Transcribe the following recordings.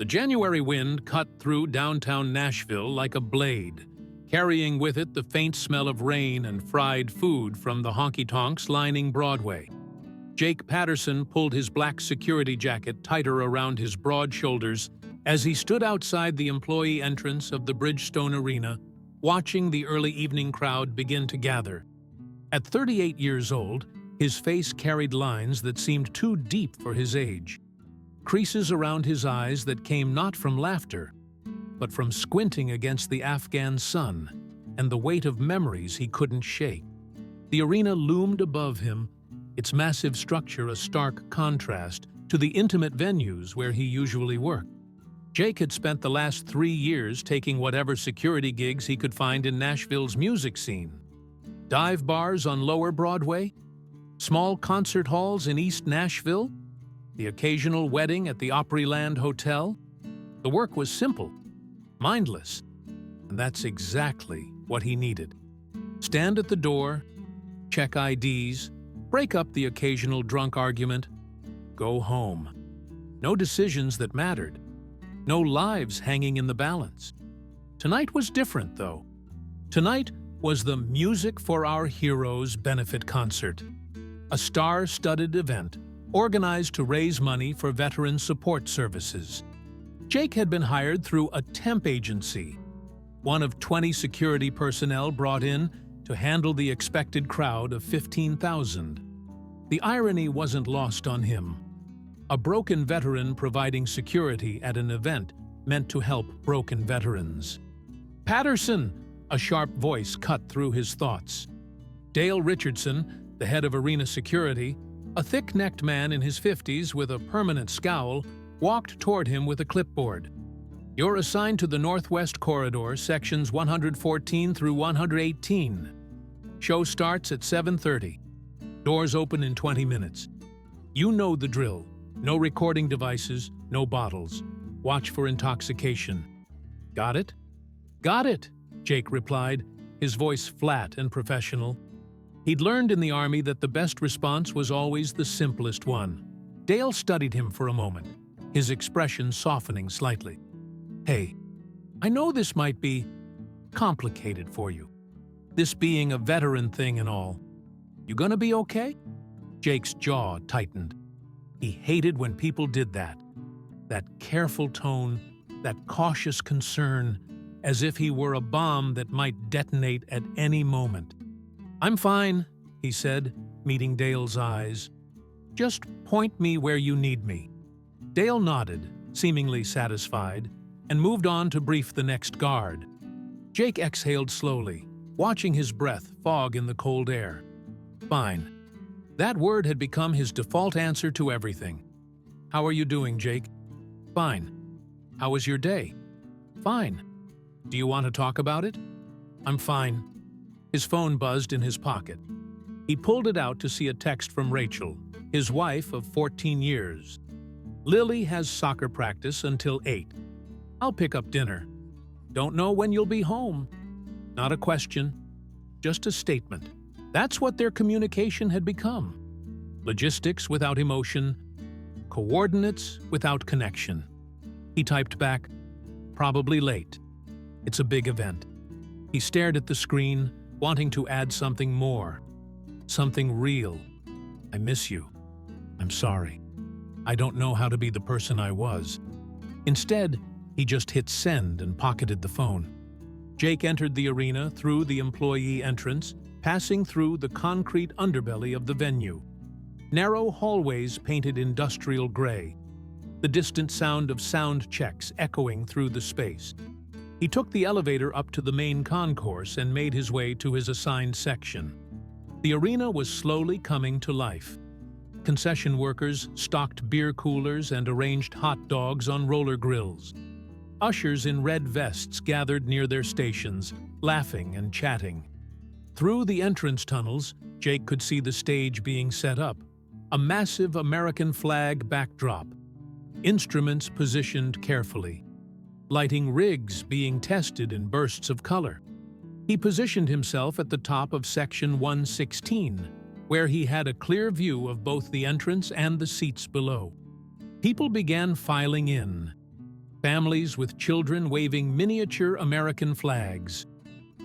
The January wind cut through downtown Nashville like a blade, carrying with it the faint smell of rain and fried food from the honky-tonks lining Broadway. Jake Patterson pulled his black security jacket tighter around his broad shoulders as he stood outside the employee entrance of the Bridgestone Arena, watching the early evening crowd begin to gather. At 38 years old, his face carried lines that seemed too deep for his age. Creases around his eyes that came not from laughter, but from squinting against the Afghan sun and the weight of memories he couldn't shake. The arena loomed above him, its massive structure a stark contrast to the intimate venues where he usually worked. Jake had spent the last 3 years taking whatever security gigs he could find in Nashville's music scene. Dive bars on Lower Broadway, small concert halls in East Nashville, the occasional wedding at the Opryland Hotel. The work was simple, mindless, and that's exactly what he needed. Stand at the door, check IDs, break up the occasional drunk argument, go home. No decisions that mattered, no lives hanging in the balance. Tonight was different, though. Tonight was the Music for Our Heroes benefit concert, a star-studded event organized to raise money for veteran support services. Jake had been hired through a temp agency, one of 20 security personnel brought in to handle the expected crowd of 15,000. The irony wasn't lost on him. A broken veteran providing security at an event meant to help broken veterans. "Patterson!" a sharp voice cut through his thoughts. Dale Richardson, the head of arena security, a thick-necked man in his 50s with a permanent scowl, walked toward him with a clipboard. "You're assigned to the Northwest Corridor, sections 114 through 118. Show starts at 7:30. Doors open in 20 minutes. You know the drill. No recording devices, no bottles. Watch for intoxication. Got it?" "Got it," Jake replied, his voice flat and professional. He'd learned in the Army that the best response was always the simplest one. Dale studied him for a moment, his expression softening slightly. "Hey, I know this might be complicated for you, this being a veteran thing and all. You gonna be okay?" Jake's jaw tightened. He hated when people did that. That careful tone, that cautious concern, as if he were a bomb that might detonate at any moment. "I'm fine," he said, meeting Dale's eyes. "Just point me where you need me." Dale nodded, seemingly satisfied, and moved on to brief the next guard. Jake exhaled slowly, watching his breath fog in the cold air. "Fine." That word had become his default answer to everything. "How are you doing, Jake?" "Fine." "How was your day?" "Fine." "Do you want to talk about it?" "I'm fine." His phone buzzed in his pocket. He pulled it out to see a text from Rachel, his wife of 14 years. "Lily has soccer practice until 8. I'll pick up dinner. Don't know when you'll be home." Not a question, just a statement. That's what their communication had become. Logistics without emotion, coordinates without connection. He typed back, "Probably late. It's a big event." He stared at the screen, wanting to add something more. Something real. "I miss you. I'm sorry. I don't know how to be the person I was." Instead, he just hit send and pocketed the phone. Jake entered the arena through the employee entrance, passing through the concrete underbelly of the venue. Narrow hallways painted industrial gray, the distant sound of sound checks echoing through the space. He took the elevator up to the main concourse and made his way to his assigned section. The arena was slowly coming to life. Concession workers stocked beer coolers and arranged hot dogs on roller grills. Ushers in red vests gathered near their stations, laughing and chatting. Through the entrance tunnels, Jake could see the stage being set up, a massive American flag backdrop, instruments positioned carefully, lighting rigs being tested in bursts of color. He positioned himself at the top of section 116, where he had a clear view of both the entrance and the seats below. People began filing in. families with children waving miniature American flags,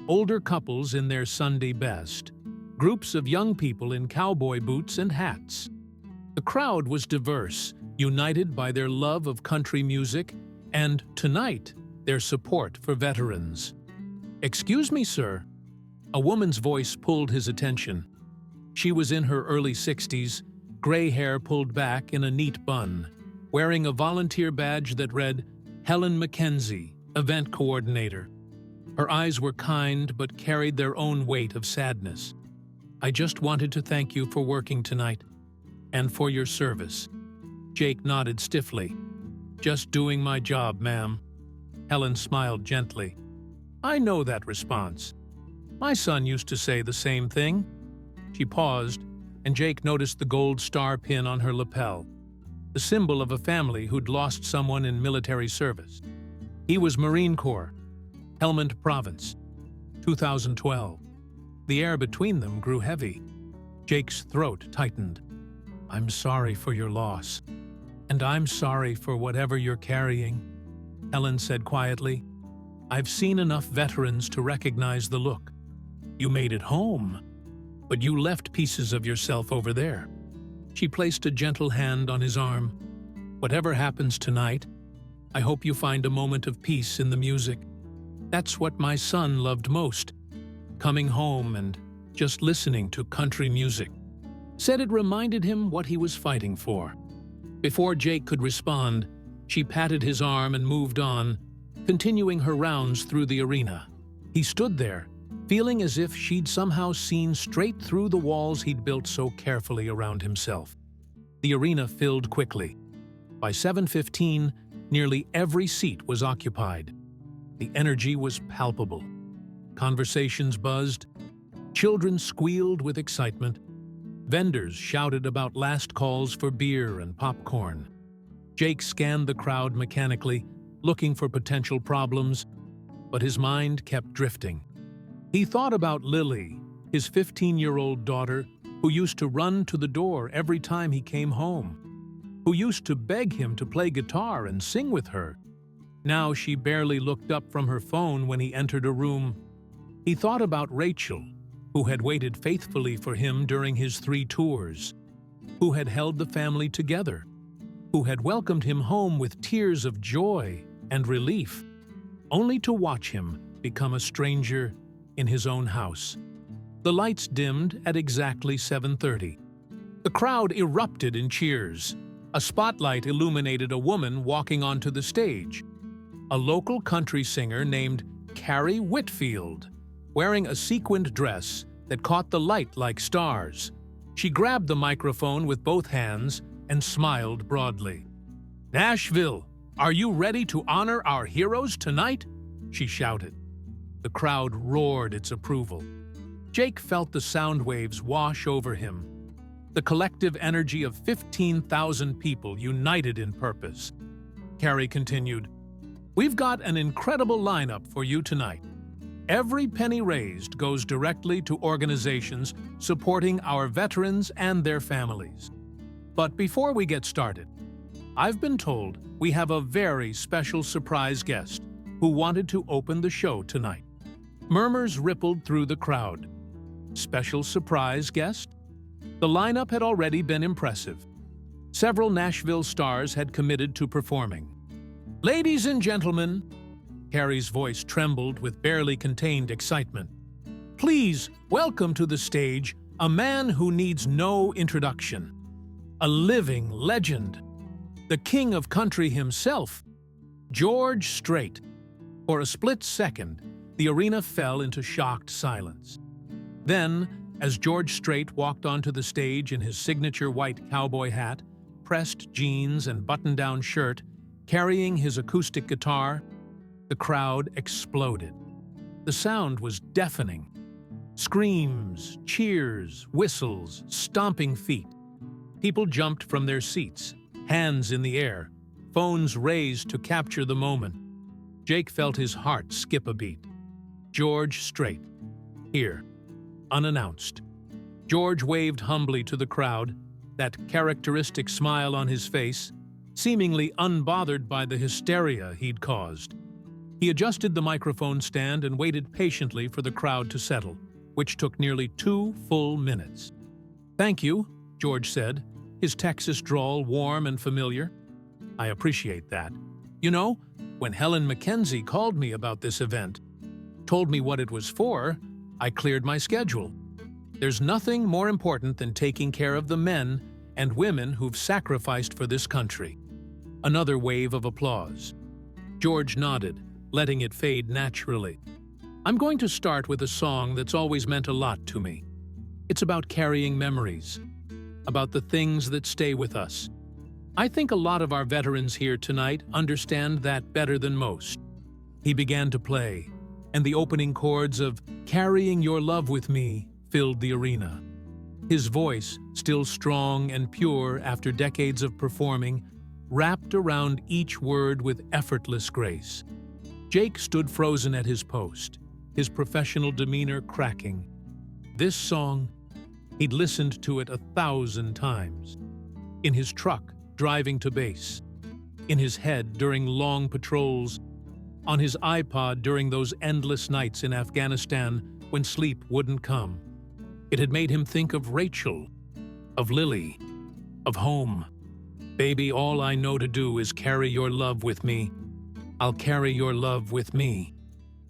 older couples in their Sunday best, groups of young people in cowboy boots and hats. The crowd was diverse, united by their love of country music and, tonight, their support for veterans. "Excuse me, sir." A woman's voice pulled his attention. She was in her early 60s, gray hair pulled back in a neat bun, wearing a volunteer badge that read, "Helen Mackenzie, Event Coordinator." Her eyes were kind but carried their own weight of sadness. "I just wanted to thank you for working tonight, and for your service." Jake nodded stiffly. "Just doing my job, ma'am." Helen smiled gently. "I know that response. My son used to say the same thing." She paused, and Jake noticed the gold star pin on her lapel, the symbol of a family who'd lost someone in military service. He was Marine Corps, Helmand Province, 2012. The air between them grew heavy. Jake's throat tightened. "I'm sorry for your loss. And I'm sorry for whatever you're carrying," Helen said quietly. "I've seen enough veterans to recognize the look. You made it home, but you left pieces of yourself over there." She placed a gentle hand on his arm. "Whatever happens tonight, I hope you find a moment of peace in the music. That's what my son loved most, coming home and just listening to country music." Said it reminded him what he was fighting for. Before Jake could respond, she patted his arm and moved on, continuing her rounds through the arena. He stood there, feeling as if she'd somehow seen straight through the walls he'd built so carefully around himself. The arena filled quickly. By 7:15, nearly every seat was occupied. The energy was palpable. Conversations buzzed. Children squealed with excitement. Vendors shouted about last calls for beer and popcorn. Jake scanned the crowd mechanically, looking for potential problems, but his mind kept drifting. He thought about Lily, his 15-year-old daughter, who used to run to the door every time he came home, who used to beg him to play guitar and sing with her. Now she barely looked up from her phone when he entered a room. He thought about Rachel, who had waited faithfully for him during his 3 tours, who had held the family together, who had welcomed him home with tears of joy and relief, only to watch him become a stranger in his own house. The lights dimmed at exactly 7:30. The crowd erupted in cheers. A spotlight illuminated a woman walking onto the stage, a local country singer named Carrie Whitfield, wearing a sequined dress that caught the light like stars. She grabbed the microphone with both hands and smiled broadly. "Nashville, are you ready to honor our heroes tonight?" she shouted. The crowd roared its approval. Jake felt the sound waves wash over him, the collective energy of 15,000 people united in purpose. Carrie continued, "We've got an incredible lineup for you tonight. Every penny raised goes directly to organizations supporting our veterans and their families. But before we get started, I've been told we have a very special surprise guest who wanted to open the show tonight." Murmurs rippled through the crowd. Special surprise guest? The lineup had already been impressive. Several Nashville stars had committed to performing. "Ladies and gentlemen," Carrie's voice trembled with barely contained excitement, "please welcome to the stage a man who needs no introduction. A living legend. The king of country himself, George Strait." For a split second, the arena fell into shocked silence. Then, as George Strait walked onto the stage in his signature white cowboy hat, pressed jeans and button-down shirt, carrying his acoustic guitar, the crowd exploded. The sound was deafening. Screams, cheers, whistles, stomping feet. People jumped from their seats, hands in the air, phones raised to capture the moment. Jake felt his heart skip a beat. George Strait, here, unannounced. George waved humbly to the crowd, that characteristic smile on his face, seemingly unbothered by the hysteria he'd caused. He adjusted the microphone stand and waited patiently for the crowd to settle, which took nearly 2 full minutes. "Thank you," George said, his Texas drawl warm and familiar. "I appreciate that. You know, when Helen Mackenzie called me about this event, told me what it was for, I cleared my schedule. There's nothing more important than taking care of the men and women who've sacrificed for this country." Another wave of applause. George nodded, letting it fade naturally. "I'm going to start with a song that's always meant a lot to me. It's about carrying memories, about the things that stay with us. I think a lot of our veterans here tonight understand that better than most." He began to play, and the opening chords of "Carrying Your Love With Me" filled the arena. His voice, still strong and pure after decades of performing, wrapped around each word with effortless grace. Jake stood frozen at his post, his professional demeanor cracking. This song, he'd listened to it 1,000 times. In his truck, driving to base. In his head during long patrols. On his iPod during those endless nights in Afghanistan when sleep wouldn't come. It had made him think of Rachel, of Lily, of home. "Baby, all I know to do is carry your love with me. I'll carry your love with me."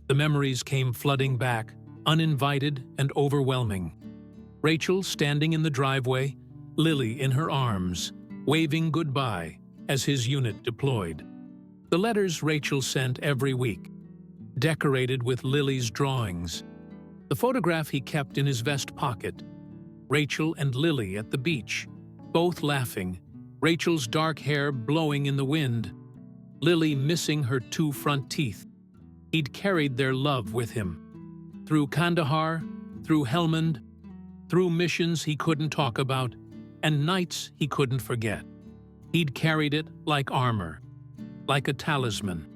The memories came flooding back, uninvited and overwhelming. Rachel standing in the driveway, Lily in her arms, waving goodbye as his unit deployed. The letters Rachel sent every week, decorated with Lily's drawings. The photograph he kept in his vest pocket. Rachel and Lily at the beach, both laughing, Rachel's dark hair blowing in the wind, Lily missing her 2 front teeth. He'd carried their love with him. Through Kandahar, through Helmand, through missions he couldn't talk about, and nights he couldn't forget. He'd carried it like armor, like a talisman,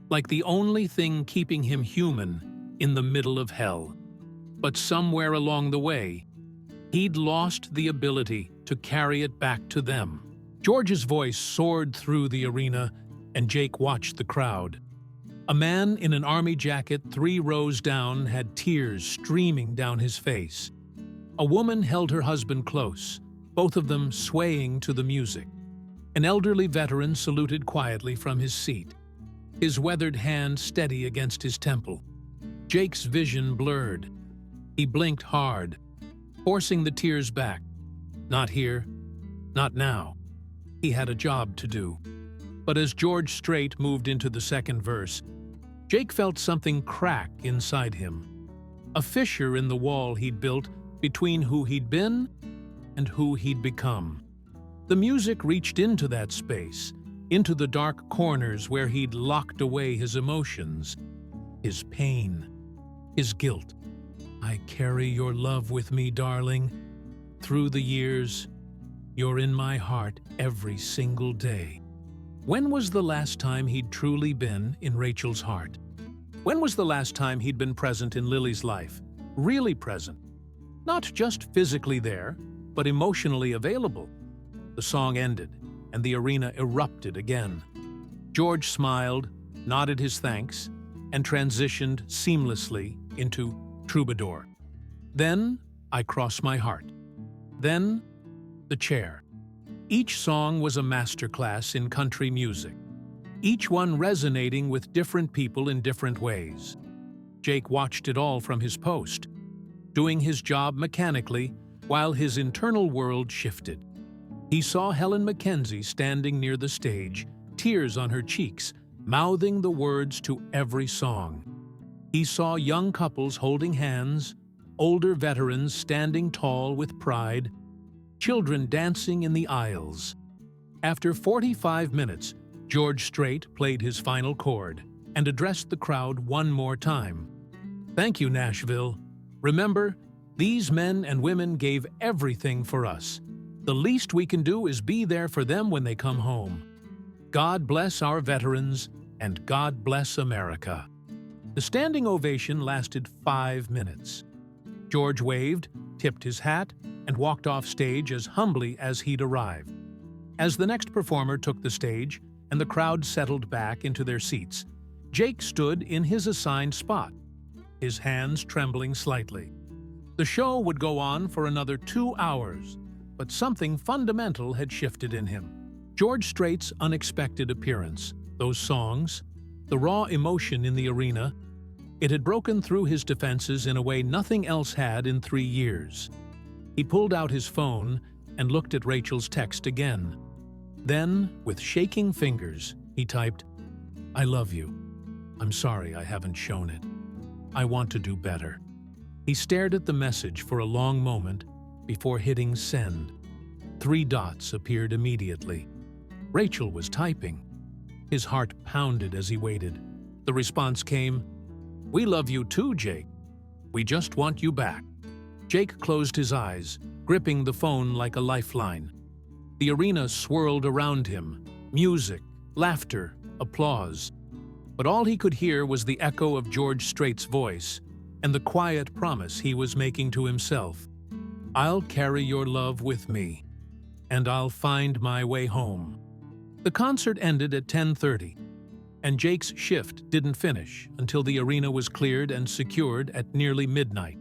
like the only thing keeping him human in the middle of hell. But somewhere along the way, he'd lost the ability to carry it back to them. George's voice soared through the arena, and Jake watched the crowd. A man in an army jacket 3 rows down had tears streaming down his face. A woman held her husband close, both of them swaying to the music. An elderly veteran saluted quietly from his seat, his weathered hand steady against his temple. Jake's vision blurred. He blinked hard, forcing the tears back. Not here, not now. He had a job to do. But as George Strait moved into the second verse, Jake felt something crack inside him. A fissure in the wall he'd built between who he'd been and who he'd become. The music reached into that space, into the dark corners where he'd locked away his emotions, his pain, his guilt. "I carry your love with me, darling. Through the years, you're in my heart every single day." When was the last time he'd truly been in Rachel's heart? When was the last time he'd been present in Lily's life? Really present. Not just physically there, but emotionally available. The song ended, and the arena erupted again. George smiled, nodded his thanks, and transitioned seamlessly into Troubadour. Then, I Cross My Heart. Then, The Chair. Each song was a masterclass in country music, each one resonating with different people in different ways. Jake watched it all from his post, doing his job mechanically while his internal world shifted. He saw Helen Mackenzie standing near the stage, tears on her cheeks, mouthing the words to every song. He saw young couples holding hands, older veterans standing tall with pride, children dancing in the aisles. After 45 minutes, George Strait played his final chord and addressed the crowd one more time. "Thank you, Nashville. Remember, these men and women gave everything for us. The least we can do is be there for them when they come home. God bless our veterans, and God bless America." The standing ovation lasted 5 minutes. George waved, tipped his hat, and walked off stage as humbly as he'd arrived. As the next performer took the stage and the crowd settled back into their seats, Jake stood in his assigned spot, his hands trembling slightly. The show would go on for another 2 hours, but something fundamental had shifted in him. George Strait's unexpected appearance, those songs, the raw emotion in the arena, it had broken through his defenses in a way nothing else had in 3 years. He pulled out his phone and looked at Rachel's text again. Then, with shaking fingers, he typed, "I love you. I'm sorry I haven't shown it. I want to do better." He stared at the message for a long moment before hitting send. 3 dots appeared immediately. Rachel was typing. His heart pounded as he waited. The response came, "We love you too, Jake. We just want you back." Jake closed his eyes, gripping the phone like a lifeline. The arena swirled around him, music, laughter, applause. But all he could hear was the echo of George Strait's voice and the quiet promise he was making to himself. "I'll carry your love with me, and I'll find my way home." The concert ended at 10:30, and Jake's shift didn't finish until the arena was cleared and secured at nearly midnight.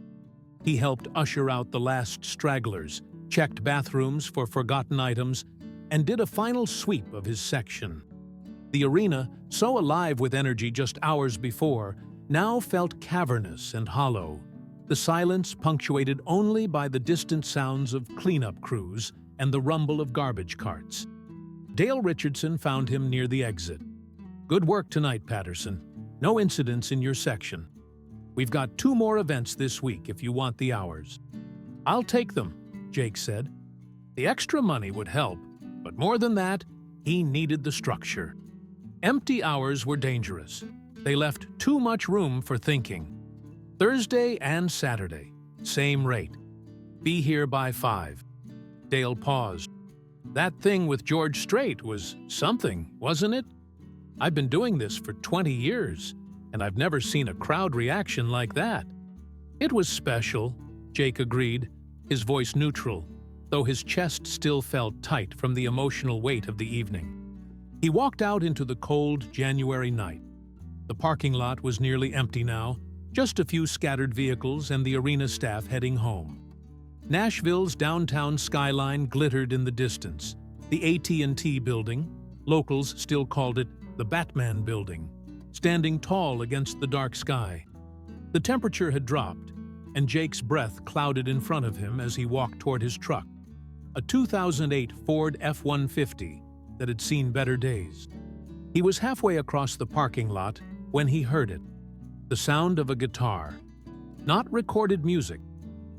He helped usher out the last stragglers, checked bathrooms for forgotten items, and did a final sweep of his section. The arena, so alive with energy just hours before, now felt cavernous and hollow, the silence punctuated only by the distant sounds of cleanup crews and the rumble of garbage carts. Dale Richardson found him near the exit. "Good work tonight, Patterson. No incidents in your section. We've got 2 more events this week if you want the hours." "I'll take them," Jake said. The extra money would help, but more than that, he needed the structure. Empty hours were dangerous. They left too much room for thinking. Thursday and Saturday, same rate. Be here by 5. Dale paused. "That thing with George Strait was something, wasn't it? I've been doing this for 20 years, and I've never seen a crowd reaction like that." "It was special," Jake agreed, his voice neutral, though his chest still felt tight from the emotional weight of the evening. He walked out into the cold January night. The parking lot was nearly empty now, just a few scattered vehicles and the arena staff heading home. Nashville's downtown skyline glittered in the distance. The AT&T building, locals still called it the Batman building, standing tall against the dark sky. The temperature had dropped, and Jake's breath clouded in front of him as he walked toward his truck, a 2008 Ford F-150 that had seen better days. He was halfway across the parking lot when he heard it, the sound of a guitar. Not recorded music,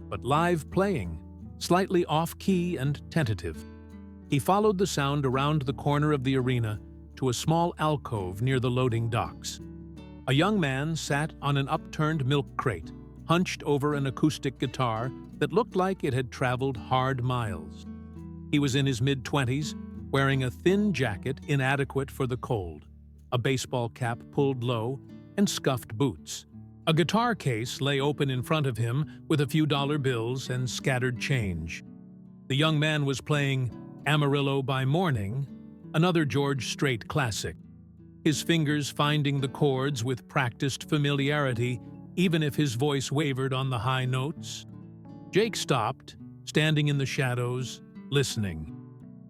but live playing, slightly off-key and tentative. He followed the sound around the corner of the arena to a small alcove near the loading docks. A young man sat on an upturned milk crate, hunched over an acoustic guitar that looked like it had traveled hard miles. He was in his mid-20s, wearing a thin jacket inadequate for the cold, a baseball cap pulled low, and scuffed boots. A guitar case lay open in front of him with a few dollar bills and scattered change. The young man was playing Amarillo by Morning, another George Strait classic, his fingers finding the chords with practiced familiarity, even if his voice wavered on the high notes. Jake stopped, standing in the shadows, listening.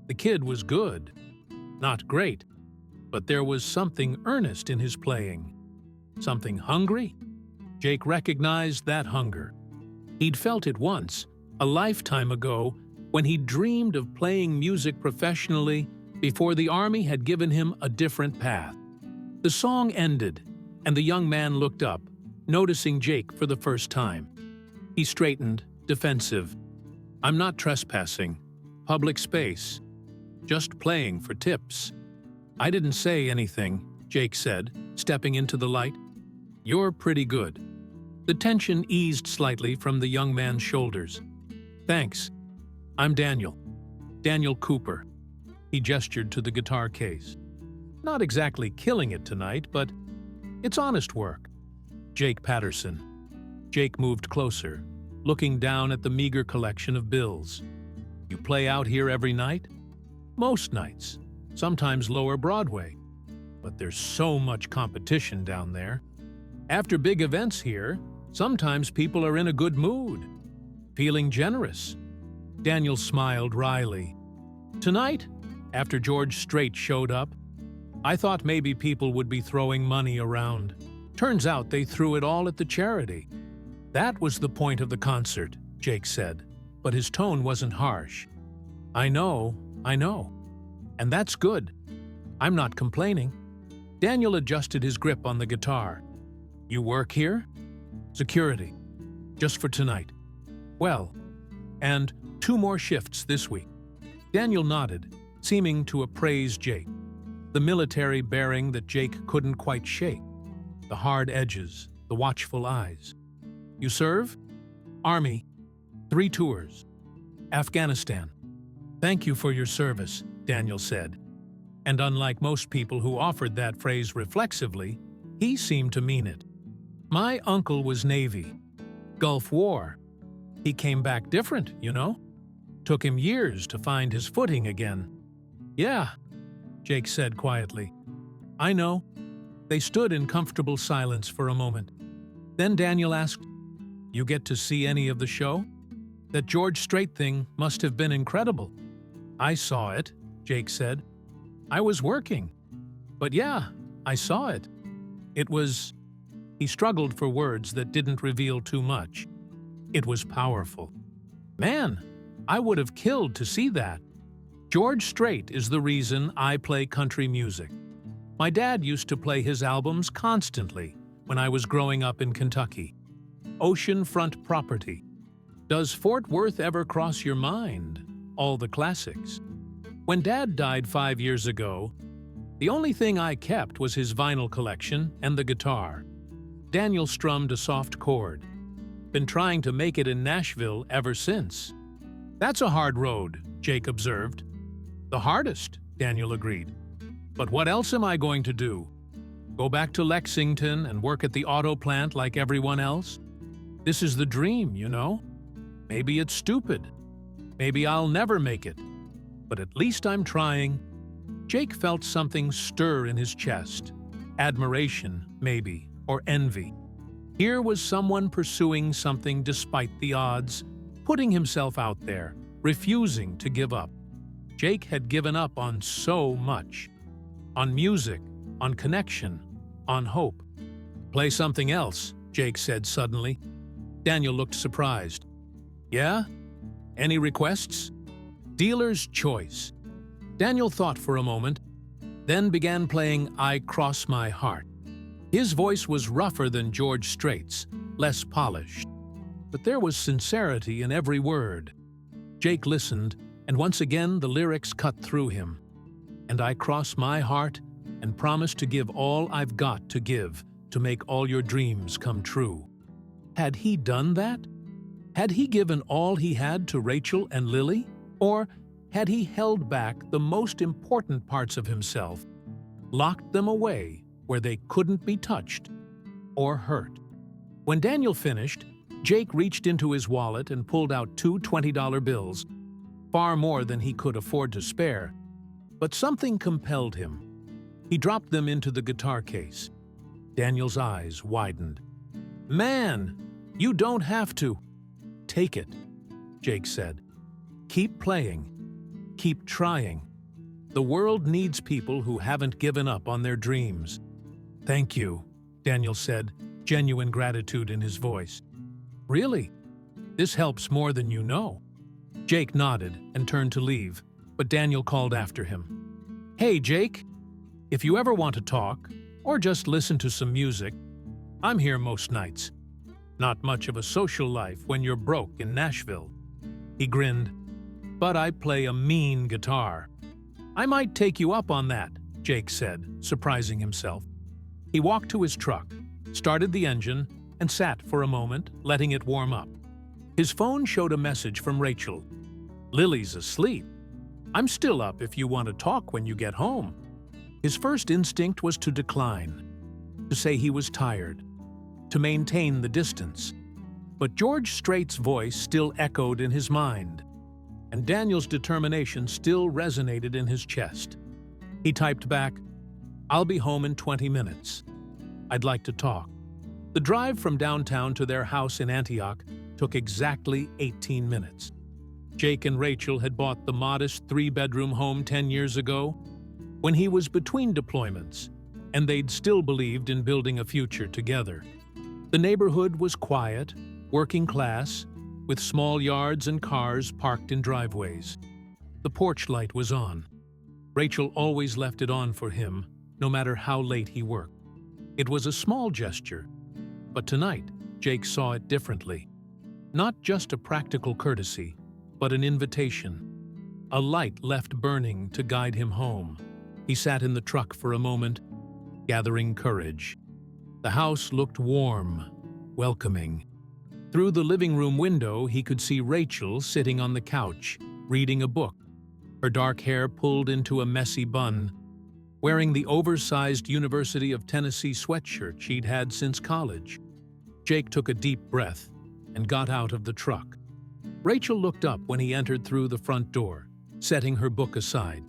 The kid was good. Not great, but there was something earnest in his playing. Something hungry? Jake recognized that hunger. He'd felt it once, a lifetime ago, when he dreamed of playing music professionally before the Army had given him a different path. The song ended, and the young man looked up, noticing Jake for the first time. He straightened, defensive. "I'm not trespassing. Public space. Just playing for tips." "I didn't say anything," Jake said, stepping into the light. "You're pretty good." The tension eased slightly from the young man's shoulders. "Thanks. I'm Daniel. Daniel Cooper." He gestured to the guitar case. "Not exactly killing it tonight, but it's honest work." "Jake Patterson." Jake moved closer, looking down at the meager collection of bills. "You play out here every night?" Most nights, sometimes lower Broadway. But there's so much competition down there. After big events here, sometimes people are in a good mood, feeling generous. Daniel smiled wryly. Tonight, after George Strait showed up, I thought maybe people would be throwing money around. Turns out they threw it all at the charity. That was the point of the concert, Jake said, but his tone wasn't harsh. I know. And that's good. I'm not complaining. Daniel adjusted his grip on the guitar. You work here? Security. Just for tonight. Well, and 2 more shifts this week. Daniel nodded, seeming to appraise Jake. The military bearing that Jake couldn't quite shake. The hard edges, the watchful eyes. You serve? Army. 3 tours. Afghanistan. Thank you for your service, Daniel said. And unlike most people who offered that phrase reflexively, he seemed to mean it. My uncle was Navy. Gulf War. He came back different, you know? Took him years to find his footing again. Yeah, Jake said quietly. I know. They stood in comfortable silence for a moment. Then Daniel asked, You get to see any of the show? That George Strait thing must have been incredible. I saw it, Jake said. I was working. But yeah, I saw it. It was... He struggled for words that didn't reveal too much. It was powerful. Man, I would have killed to see that. George Strait is the reason I play country music. My dad used to play his albums constantly when I was growing up in Kentucky. Oceanfront Property. Does Fort Worth ever cross your mind? All the classics. When Dad died 5 years ago, the only thing I kept was his vinyl collection and the guitar. Daniel strummed a soft chord. Been trying to make it in Nashville ever since. That's a hard road, Jake observed. The hardest, Daniel agreed. But what else am I going to do? Go back to Lexington and work at the auto plant like everyone else? This is the dream, you know? Maybe it's stupid. Maybe I'll never make it. But at least I'm trying. Jake felt something stir in his chest. Admiration, maybe, or envy. Here was someone pursuing something despite the odds, putting himself out there, refusing to give up. Jake had given up on so much. On music, on connection, on hope. Play something else, Jake said suddenly. Daniel looked surprised. Yeah? Any requests? Dealer's choice. Daniel thought for a moment, then began playing I Cross My Heart. His voice was rougher than George Strait's, less polished. But there was sincerity in every word. Jake listened, and once again the lyrics cut through him. And I cross my heart and promise to give all I've got to give to make all your dreams come true. Had he done that? Had he given all he had to Rachel and Lily? Or had he held back the most important parts of himself, locked them away where they couldn't be touched or hurt? When Daniel finished, Jake reached into his wallet and pulled out 2 $20 bills, far more than he could afford to spare. But something compelled him. He dropped them into the guitar case. Daniel's eyes widened. Man, you don't have to. Take it, Jake said. Keep playing. Keep trying. The world needs people who haven't given up on their dreams. Thank you, Daniel said, genuine gratitude in his voice. Really? This helps more than you know. Jake nodded and turned to leave, but Daniel called after him. Hey, Jake, if you ever want to talk, or just listen to some music, I'm here most nights. Not much of a social life when you're broke in Nashville. He grinned. But I play a mean guitar. I might take you up on that, Jake said, surprising himself. He walked to his truck, started the engine, and sat for a moment, letting it warm up. His phone showed a message from Rachel. Lily's asleep. I'm still up if you want to talk when you get home. His first instinct was to decline, to say he was tired, to maintain the distance. But George Strait's voice still echoed in his mind. and Daniel's determination still resonated in his chest. He typed back, "I'll be home in 20 minutes. I'd like to talk." The drive from downtown to their house in Antioch took exactly 18 minutes. Jake and Rachel had bought the modest 3-bedroom home 10 years ago, when he was between deployments, and they'd still believed in building a future together. The neighborhood was quiet, working class, with small yards and cars parked in driveways. The porch light was on. Rachel always left it on for him, no matter how late he worked. It was a small gesture, but tonight Jake saw it differently. Not just a practical courtesy, but an invitation. A light left burning to guide him home. He sat in the truck for a moment, gathering courage. The house looked warm, welcoming. Through the living room window, he could see Rachel sitting on the couch, reading a book, her dark hair pulled into a messy bun, wearing the oversized University of Tennessee sweatshirt she'd had since college. Jake took a deep breath and got out of the truck. Rachel looked up when he entered through the front door, setting her book aside.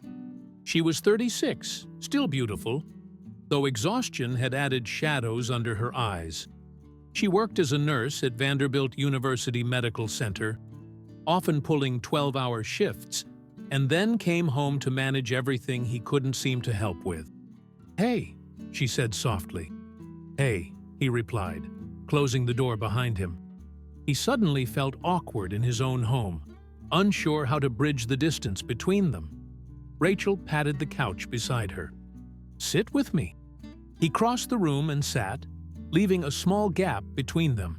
She was 36, still beautiful, though exhaustion had added shadows under her eyes. She worked as a nurse at Vanderbilt University Medical Center, often pulling 12-hour shifts, and then came home to manage everything he couldn't seem to help with. "Hey," she said softly. "Hey," he replied, closing the door behind him. He suddenly felt awkward in his own home, unsure how to bridge the distance between them. Rachel patted the couch beside her. "Sit with me." He crossed the room and sat, leaving a small gap between them.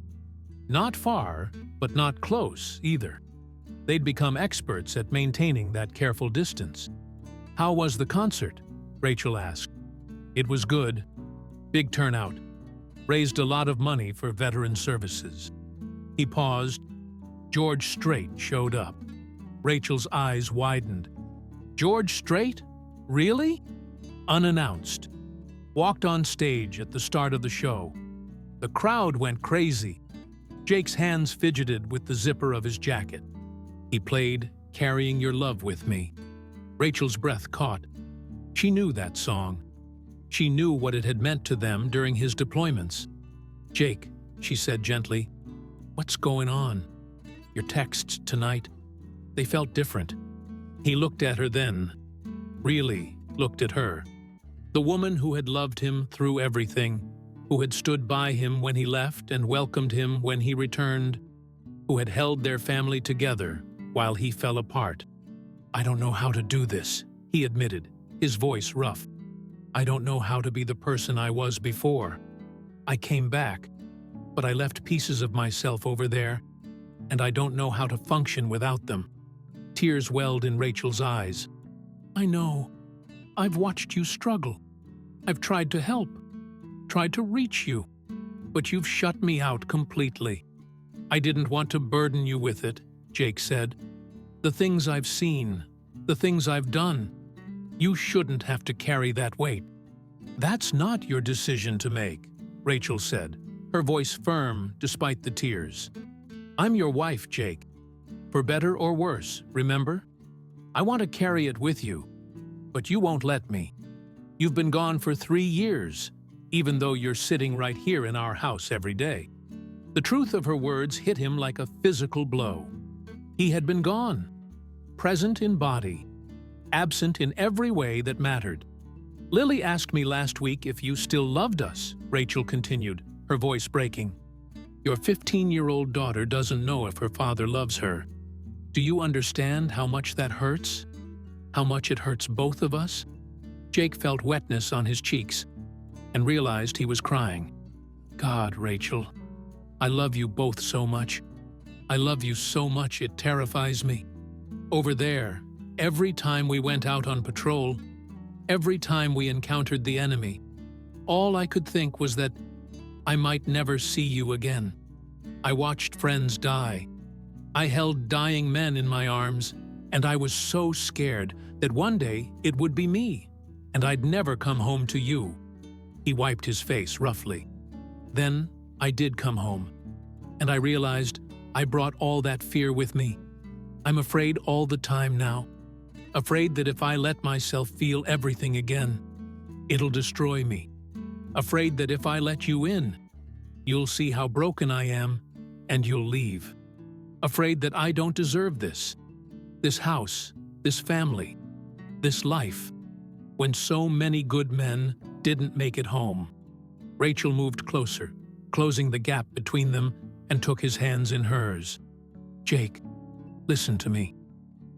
Not far, but not close either. They'd become experts at maintaining that careful distance. "How was the concert?" Rachel asked. "It was good. Big turnout. Raised a lot of money for veteran services." He paused. George Strait showed up. Rachel's eyes widened. "George Strait? Really?" Unannounced. Walked on stage at the start of the show. The crowd went crazy. Jake's hands fidgeted with the zipper of his jacket. He played "Carrying Your Love With Me." Rachel's breath caught. She knew that song. She knew what it had meant to them during his deployments. "Jake," she said gently, "what's going on? Your texts tonight, they felt different." He looked at her then, really looked at her. The woman who had loved him through everything, who had stood by him when he left and welcomed him when he returned, who had held their family together while he fell apart. "I don't know how to do this," he admitted, his voice rough. "I don't know how to be the person I was before. I came back, but I left pieces of myself over there, and I don't know how to function without them." Tears welled in Rachel's eyes. "I know. I've watched you struggle. I've tried to help, tried to reach you, but you've shut me out completely." "I didn't want to burden you with it," Jake said. "The things I've seen, the things I've done, you shouldn't have to carry that weight." "That's not your decision to make," Rachel said, her voice firm despite the tears. "I'm your wife, Jake. For better or worse, remember? I want to carry it with you, but you won't let me. You've been gone for 3 years, even though you're sitting right here in our house every day." The truth of her words hit him like a physical blow. He had been gone, present in body, absent in every way that mattered. "Lily asked me last week if you still loved us," Rachel continued, her voice breaking. "Your 15-year-old daughter doesn't know if her father loves her. Do you understand how much that hurts? How much it hurts both of us?" Jake felt wetness on his cheeks and realized he was crying. "God, Rachel, I love you both so much. I love you so much it terrifies me. Over there, every time we went out on patrol, every time we encountered the enemy, all I could think was that I might never see you again. I watched friends die. I held dying men in my arms, and I was so scared that one day it would be me, and I'd never come home to you." He wiped his face roughly. "Then I did come home, and I realized I brought all that fear with me. I'm afraid all the time now. Afraid that if I let myself feel everything again, it'll destroy me. Afraid that if I let you in, you'll see how broken I am and you'll leave. Afraid that I don't deserve this house, this family, this life, when so many good men didn't make it home. Rachel moved closer, closing the gap between them, and took his hands in hers. Jake, listen to me.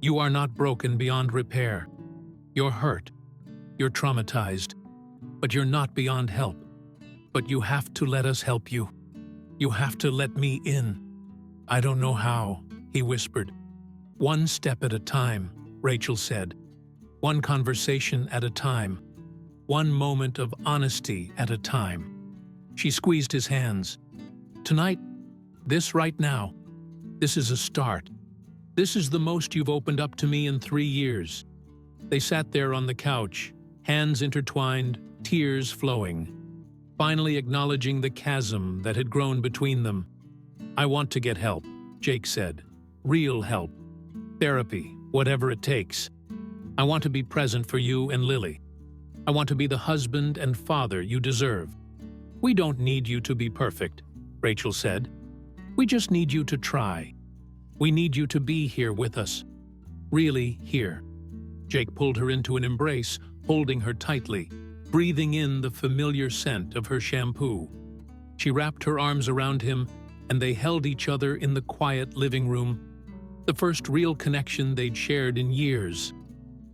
You are not broken beyond repair. You're hurt. You're traumatized. But you're not beyond help. But you have to let us help you. You have to let me in. I don't know how, he whispered. One step at a time, Rachel said. One conversation at a time. One moment of honesty at a time. She squeezed his hands. Tonight, this right now, this is a start. This is the most you've opened up to me in 3 years. They sat there on the couch, hands intertwined, tears flowing, finally acknowledging the chasm that had grown between them. I want to get help, Jake said. Real help. Therapy, whatever it takes. I want to be present for you and Lily. I want to be the husband and father you deserve. We don't need you to be perfect, Rachel said. We just need you to try. We need you to be here with us. Really here. Jake pulled her into an embrace, holding her tightly, breathing in the familiar scent of her shampoo. She wrapped her arms around him, and they held each other in the quiet living room, the first real connection they'd shared in years.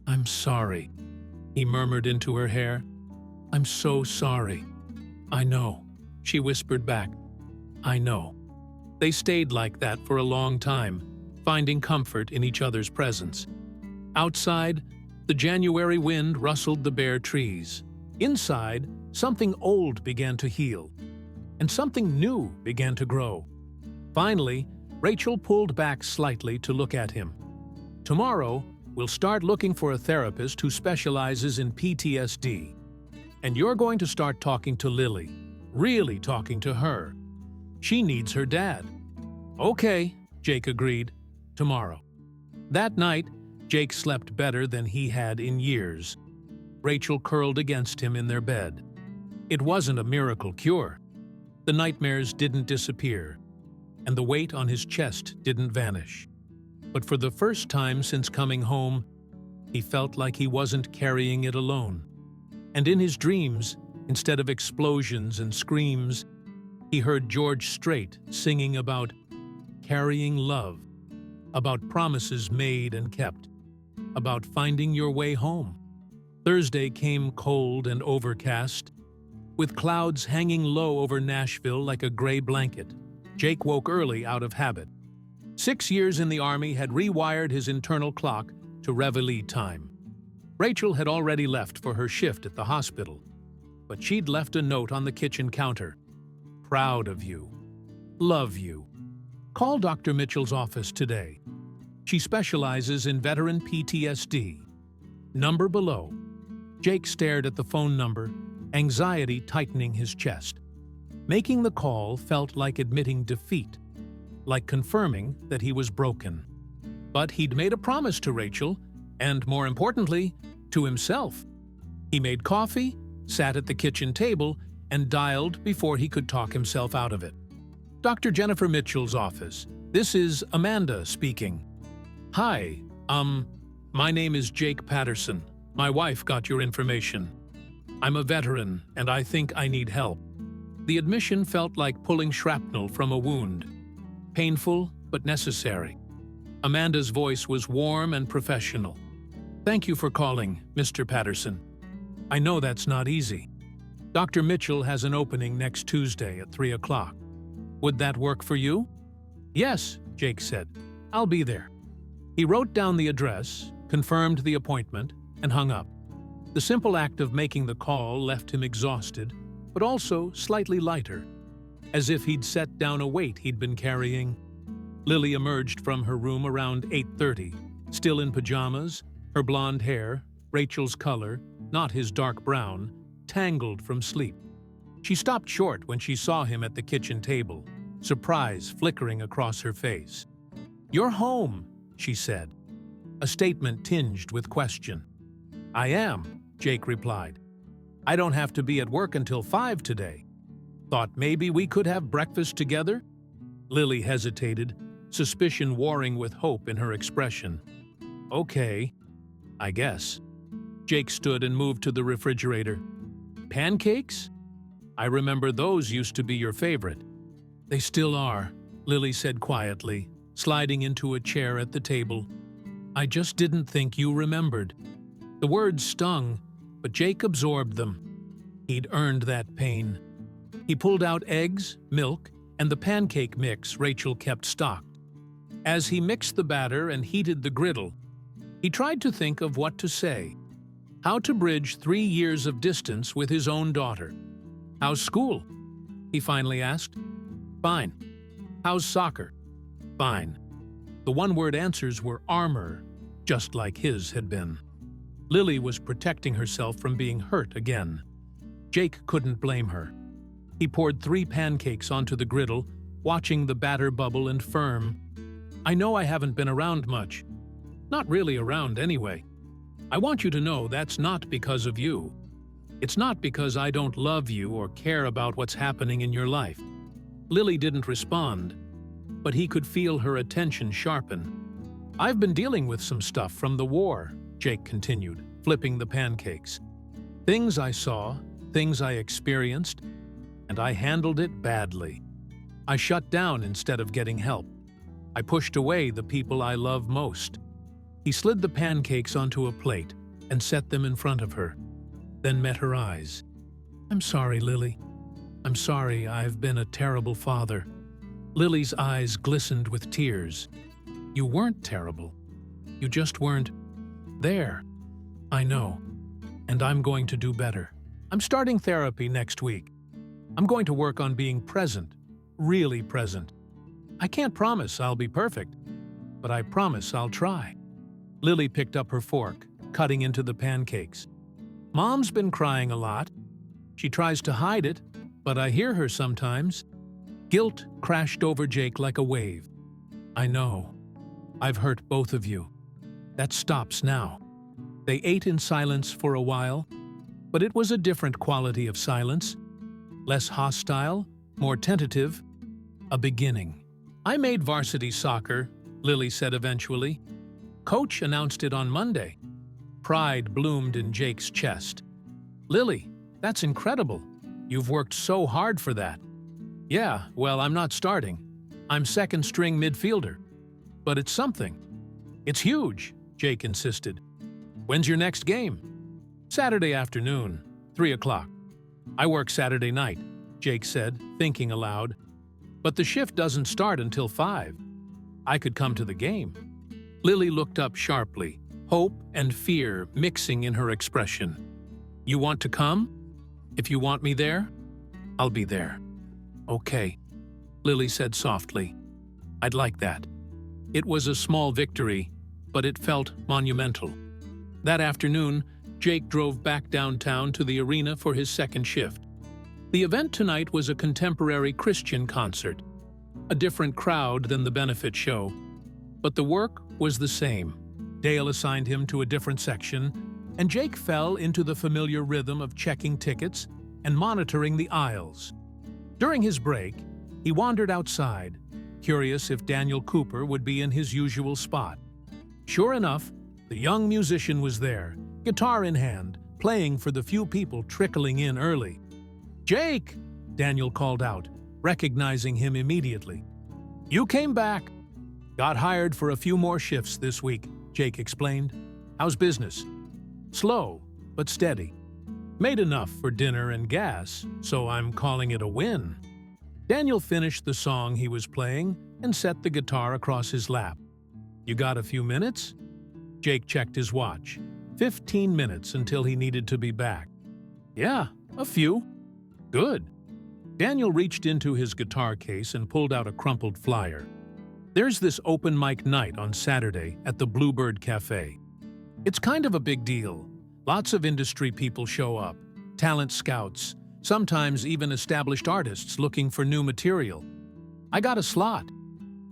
I'm sorry, he murmured into her hair. I'm so sorry. I know, she whispered back. I know. They stayed like that for a long time, finding comfort in each other's presence. Outside, the January wind rustled the bare trees. Inside, something old began to heal, and something new began to grow. Finally, Rachel pulled back slightly to look at him. Tomorrow, we'll start looking for a therapist who specializes in PTSD. And you're going to start talking to Lily, really talking to her. She needs her dad. Okay, Jake agreed. Tomorrow. That night, Jake slept better than he had in years. Rachel curled against him in their bed. It wasn't a miracle cure. The nightmares didn't disappear, and the weight on his chest didn't vanish. But for the first time since coming home, he felt like he wasn't carrying it alone. And in his dreams, instead of explosions and screams, he heard George Strait singing about carrying love, about promises made and kept, about finding your way home. Thursday came cold and overcast, with clouds hanging low over Nashville like a gray blanket. Jake woke early out of habit. 6 years in the Army had rewired his internal clock to reveille time. Rachel had already left for her shift at the hospital, but she'd left a note on the kitchen counter. Proud of you. Love you. Call Dr. Mitchell's office today. She specializes in veteran PTSD. Number below. Jake stared at the phone number, anxiety tightening his chest. Making the call felt like admitting defeat, like confirming that he was broken. But he'd made a promise to Rachel, and more importantly, to himself. He made coffee, sat at the kitchen table, and dialed before he could talk himself out of it. Dr. Jennifer Mitchell's office. This is Amanda speaking. Hi, my name is Jake Patterson. My wife got your information. I'm a veteran, and I think I need help. The admission felt like pulling shrapnel from a wound. Painful, but necessary. Amanda's voice was warm and professional. Thank you for calling, Mr. Patterson. I know that's not easy. Dr. Mitchell has an opening next Tuesday at 3 o'clock. Would that work for you? Yes, Jake said. I'll be there. He wrote down the address, confirmed the appointment, and hung up. The simple act of making the call left him exhausted, but also slightly lighter, as if he'd set down a weight he'd been carrying. Lily emerged from her room around 8:30, still in pajamas, her blonde hair, Rachel's color, not his dark brown, tangled from sleep. She stopped short when she saw him at the kitchen table, surprise flickering across her face. You're home, she said, a statement tinged with question. I am, Jake replied. I don't have to be at work until 5 today. Thought maybe we could have breakfast together? Lily hesitated, suspicion warring with hope in her expression. Okay, I guess. Jake stood and moved to the refrigerator. Pancakes? I remember those used to be your favorite. They still are, Lily said quietly, sliding into a chair at the table. I just didn't think you remembered. The words stung, but Jake absorbed them. He'd earned that pain. He pulled out eggs, milk, and the pancake mix Rachel kept stocked. As he mixed the batter and heated the griddle, he tried to think of what to say. How to bridge 3 years of distance with his own daughter. How's school? He finally asked. Fine. How's soccer? Fine. The one-word answers were armor, just like his had been. Lily was protecting herself from being hurt again. Jake couldn't blame her. He poured 3 pancakes onto the griddle, watching the batter bubble and firm. I know I haven't been around much. Not really around anyway. I want you to know that's not because of you. It's not because I don't love you or care about what's happening in your life. Lily didn't respond, but he could feel her attention sharpen. I've been dealing with some stuff from the war, Jake continued, flipping the pancakes. Things I saw, things I experienced, and I handled it badly. I shut down instead of getting help. I pushed away the people I love most. He slid the pancakes onto a plate and set them in front of her, then met her eyes. I'm sorry, Lily. I'm sorry I've been a terrible father. Lily's eyes glistened with tears. You weren't terrible. You just weren't there. I know. And I'm going to do better. I'm starting therapy next week. I'm going to work on being present, really present. I can't promise I'll be perfect, but I promise I'll try. Lily picked up her fork, cutting into the pancakes. Mom's been crying a lot. She tries to hide it, but I hear her sometimes. Guilt crashed over Jake like a wave. I know. I've hurt both of you. That stops now. They ate in silence for a while, but it was a different quality of silence. Less hostile, more tentative. A beginning. I made varsity soccer, Lily said eventually. Coach announced it on Monday. Pride bloomed in Jake's chest. Lily, that's incredible. You've worked so hard for that. Yeah, well, I'm not starting. I'm second-string midfielder. But it's something. It's huge, Jake insisted. When's your next game? Saturday afternoon, 3 o'clock. I work Saturday night, Jake said, thinking aloud. But the shift doesn't start until 5. I could come to the game. Lily looked up sharply, hope and fear mixing in her expression. You want to come? If you want me there, I'll be there. Okay, Lily said softly. I'd like that. It was a small victory, but it felt monumental. That afternoon, Jake drove back downtown to the arena for his second shift. The event tonight was a contemporary Christian concert, a different crowd than the benefit show. But the work was the same. Dale assigned him to a different section, and Jake fell into the familiar rhythm of checking tickets and monitoring the aisles. During his break, he wandered outside, curious if Daniel Cooper would be in his usual spot. Sure enough, the young musician was there, guitar in hand, playing for the few people trickling in early. Jake, Daniel called out, recognizing him immediately. You came back. Got hired for a few more shifts this week, Jake explained. How's business? Slow, but steady. Made enough for dinner and gas, so I'm calling it a win. Daniel finished the song he was playing and set the guitar across his lap. You got a few minutes? Jake checked his watch. 15 minutes until he needed to be back. Yeah, a few. Good. Daniel reached into his guitar case and pulled out a crumpled flyer. There's this open mic night on Saturday at the Bluebird Cafe. It's kind of a big deal. Lots of industry people show up, talent scouts, sometimes even established artists looking for new material. I got a slot.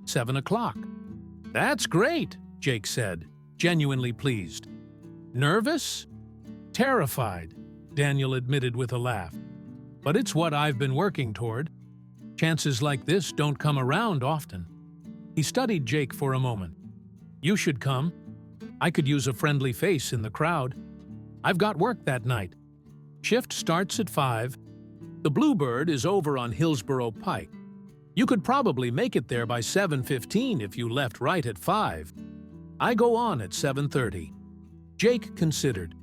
7 o'clock. That's great, Jake said, genuinely pleased. Nervous? Terrified, Daniel admitted with a laugh. But it's what I've been working toward. Chances like this don't come around often. He studied Jake for a moment. You should come. I could use a friendly face in the crowd. I've got work that night. Shift starts at 5. The Bluebird is over on Hillsborough Pike. You could probably make it there by 7:15 if you left right at 5. I go on at 7:30. Jake considered.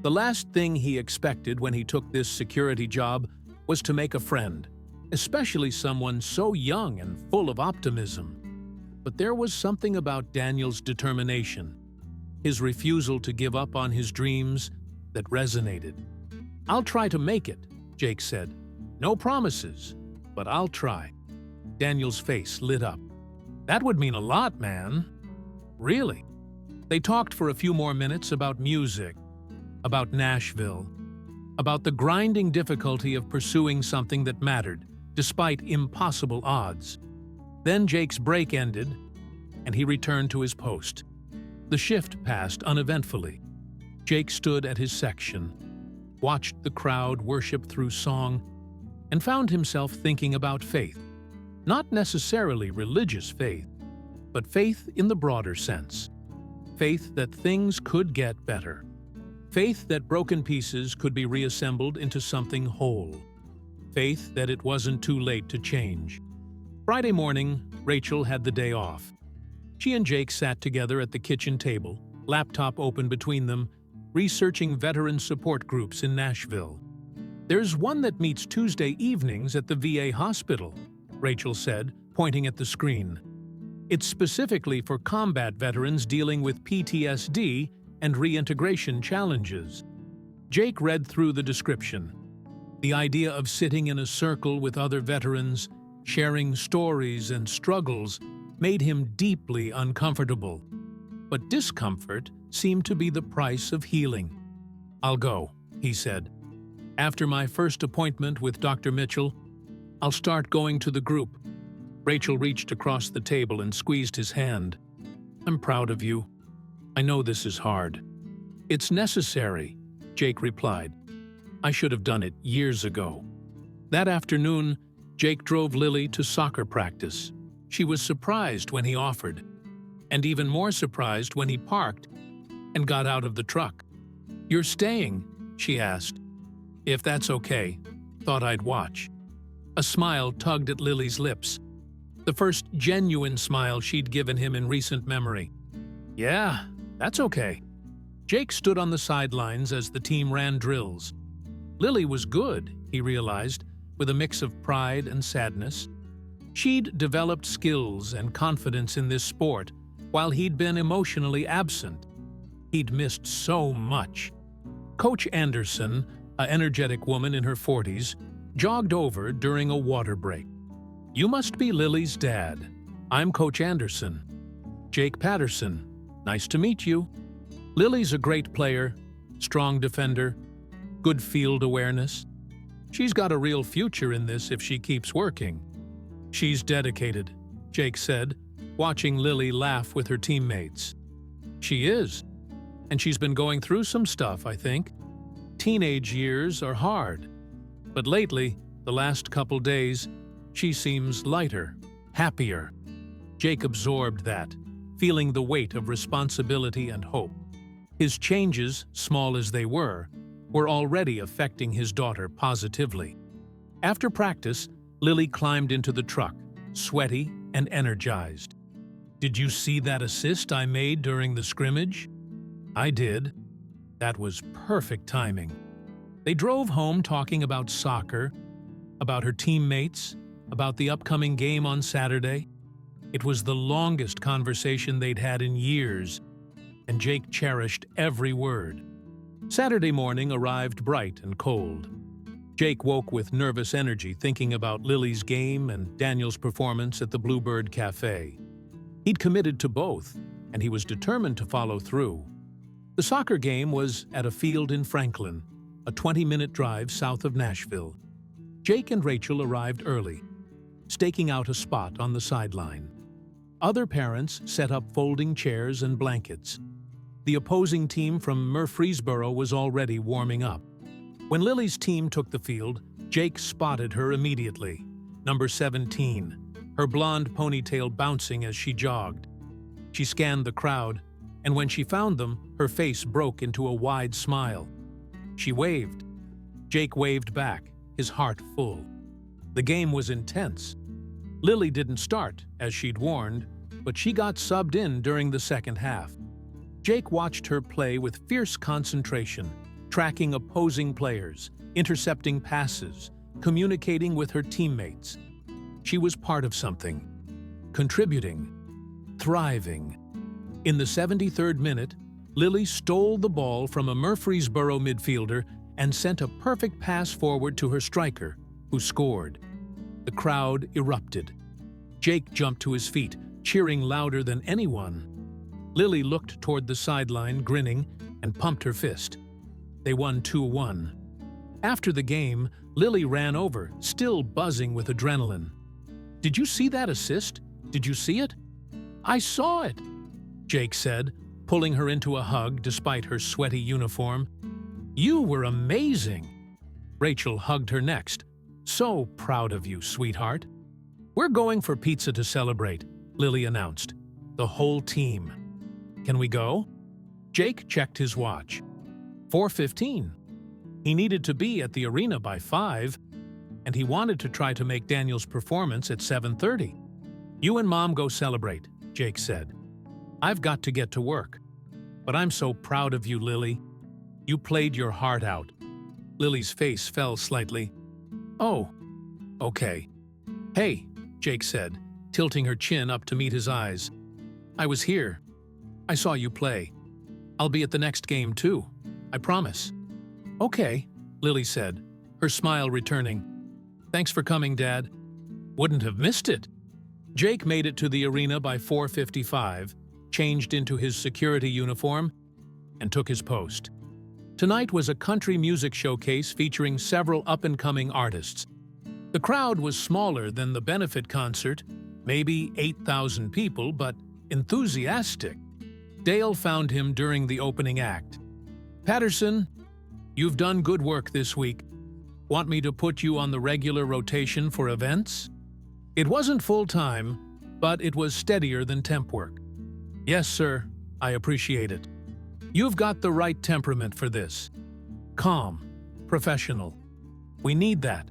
The last thing he expected when he took this security job was to make a friend, especially someone so young and full of optimism. But there was something about Daniel's determination, his refusal to give up on his dreams, that resonated. I'll try to make it, Jake said. No promises, but I'll try. Daniel's face lit up. That would mean a lot, man. Really? They talked for a few more minutes about music, about Nashville, about the grinding difficulty of pursuing something that mattered, despite impossible odds. Then Jake's break ended, and he returned to his post. The shift passed uneventfully. Jake stood at his section, watched the crowd worship through song, and found himself thinking about faith. Not necessarily religious faith, but faith in the broader sense. Faith that things could get better. Faith that broken pieces could be reassembled into something whole. Faith that it wasn't too late to change. Friday morning, Rachel had the day off. She and Jake sat together at the kitchen table, laptop open between them, researching veteran support groups in Nashville. There's one that meets Tuesday evenings at the VA hospital, Rachel said, pointing at the screen. It's specifically for combat veterans dealing with PTSD and reintegration challenges. Jake read through the description. The idea of sitting in a circle with other veterans, sharing stories and struggles, made him deeply uncomfortable. But discomfort seemed to be the price of healing. I'll go, he said. After my first appointment with Dr. Mitchell, I'll start going to the group. Rachel reached across the table and squeezed his hand. I'm proud of you. I know this is hard. It's necessary, Jake replied. I should have done it years ago. That afternoon, Jake drove Lily to soccer practice. She was surprised when he offered, and even more surprised when he parked and got out of the truck. You're staying? She asked. If that's okay, thought I'd watch. A smile tugged at Lily's lips, the first genuine smile she'd given him in recent memory. Yeah, that's okay. Jake stood on the sidelines as the team ran drills. Lily was good, he realized, with a mix of pride and sadness. She'd developed skills and confidence in this sport while he'd been emotionally absent. He'd missed so much. Coach Anderson, an energetic woman in her 40s, jogged over during a water break. You must be Lily's dad. I'm Coach Anderson. Jake Patterson. Nice to meet you. Lily's a great player, strong defender, good field awareness. She's got a real future in this if she keeps working. She's dedicated, Jake said, watching Lily laugh with her teammates. She is. And she's been going through some stuff, I think. Teenage years are hard. But lately, the last couple days, she seems lighter, happier. Jake absorbed that, feeling the weight of responsibility and hope. His changes, small as they were already affecting his daughter positively. After practice, Lily climbed into the truck, sweaty and energized. Did you see that assist I made during the scrimmage? I did. That was perfect timing. They drove home talking about soccer, about her teammates, about the upcoming game on Saturday. It was the longest conversation they'd had in years, and Jake cherished every word. Saturday morning arrived bright and cold. Jake woke with nervous energy thinking about Lily's game and Daniel's performance at the Bluebird Cafe. He'd committed to both, and he was determined to follow through. The soccer game was at a field in Franklin, a 20-minute drive south of Nashville. Jake and Rachel arrived early, staking out a spot on the sideline. Other parents set up folding chairs and blankets. The opposing team from Murfreesboro was already warming up. When Lily's team took the field, Jake spotted her immediately. Number 17, her blonde ponytail bouncing as she jogged. She scanned the crowd, and when she found them, her face broke into a wide smile. She waved. Jake waved back, his heart full. The game was intense. Lily didn't start, as she'd warned, but she got subbed in during the second half. Jake watched her play with fierce concentration, tracking opposing players, intercepting passes, communicating with her teammates. She was part of something, contributing, thriving. In the 73rd minute, Lily stole the ball from a Murfreesboro midfielder and sent a perfect pass forward to her striker, who scored. The crowd erupted. Jake jumped to his feet, cheering louder than anyone. Lily looked toward the sideline, grinning, and pumped her fist. They won 2-1. After the game, Lily ran over, still buzzing with adrenaline. "Did you see that assist? Did you see it?" "I saw it," Jake said, pulling her into a hug despite her sweaty uniform. "You were amazing." Rachel hugged her next. "So proud of you, sweetheart." "We're going for pizza to celebrate," Lily announced. "The whole team. Can we go?" Jake checked his watch. 4:15. He needed to be at the arena by 5, and he wanted to try to make Daniel's performance at 7:30. "You and Mom go celebrate," Jake said. "I've got to get to work. But I'm so proud of you, Lily. You played your heart out." Lily's face fell slightly. "Oh, okay." "Hey," Jake said, tilting her chin up to meet his eyes. "I was here. I saw you play. I'll be at the next game too. I promise." "Okay," Lily said, her smile returning. "Thanks for coming, Dad. Wouldn't have missed it." Jake made it to the arena by 4:55, changed into his security uniform, and took his post. Tonight was a country music showcase featuring several up-and-coming artists. The crowd was smaller than the benefit concert, maybe 8,000 people, but enthusiastic. Dale found him during the opening act. "Patterson, you've done good work this week. Want me to put you on the regular rotation for events?" It wasn't full-time, but it was steadier than temp work. "Yes, sir. I appreciate it. You've got the right temperament for this. Calm, professional. We need that."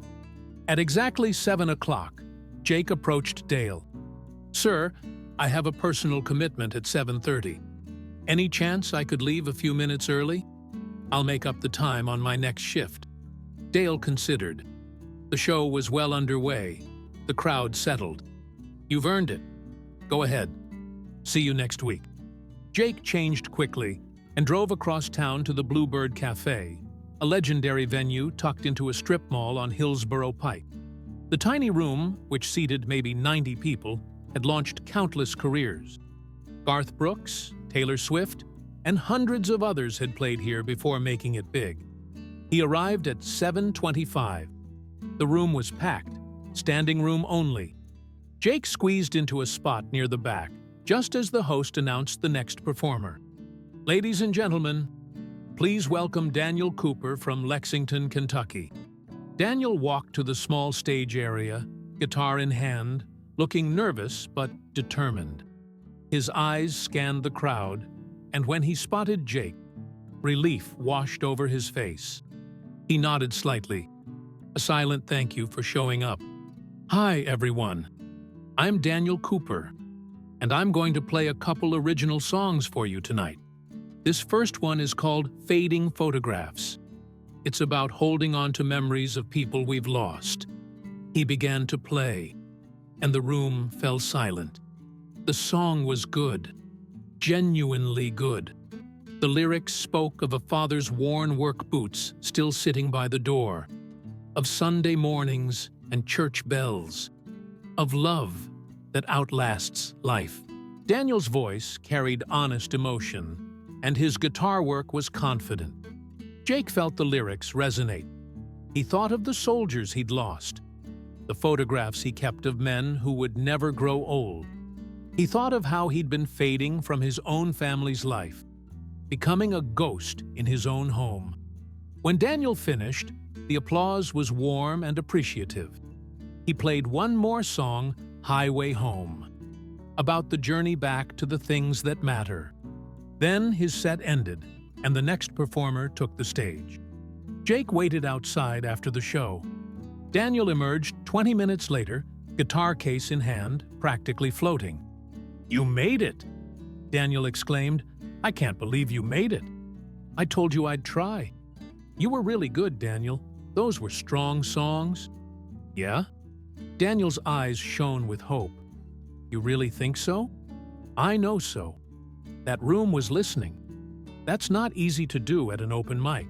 At exactly 7 o'clock, Jake approached Dale. "Sir, I have a personal commitment at 7:30. Any chance I could leave a few minutes early? I'll make up the time on my next shift." Dale considered. The show was well underway. The crowd settled. "You've earned it. Go ahead. See you next week." Jake changed quickly and drove across town to the Bluebird Cafe, a legendary venue tucked into a strip mall on Hillsborough Pike. The tiny room, which seated maybe 90 people, had launched countless careers. Garth Brooks, Taylor Swift, and hundreds of others had played here before making it big. He arrived at 7:25. The room was packed, standing room only. Jake squeezed into a spot near the back, just as the host announced the next performer. "Ladies and gentlemen, please welcome Daniel Cooper from Lexington, Kentucky." Daniel walked to the small stage area, guitar in hand, looking nervous but determined. His eyes scanned the crowd, and when he spotted Jake, relief washed over his face. He nodded slightly, a silent thank you for showing up. "Hi, everyone. I'm Daniel Cooper, and I'm going to play a couple original songs for you tonight. This first one is called Fading Photographs. It's about holding on to memories of people we've lost." He began to play, and the room fell silent. The song was good, genuinely good. The lyrics spoke of a father's worn work boots still sitting by the door, of Sunday mornings and church bells, of love that outlasts life. Daniel's voice carried honest emotion, and his guitar work was confident. Jake felt the lyrics resonate. He thought of the soldiers he'd lost, the photographs he kept of men who would never grow old. He thought of how he'd been fading from his own family's life, becoming a ghost in his own home. When Daniel finished, the applause was warm and appreciative. He played one more song, Highway Home, about the journey back to the things that matter. Then his set ended, and the next performer took the stage. Jake waited outside after the show. Daniel emerged 20 minutes later, guitar case in hand, practically floating. "You made it!" Daniel exclaimed. "I can't believe you made it. I told you I'd try." "You were really good, Daniel. Those were strong songs." "Yeah?" Daniel's eyes shone with hope. "You really think so?" "I know so. That room was listening. That's not easy to do at an open mic."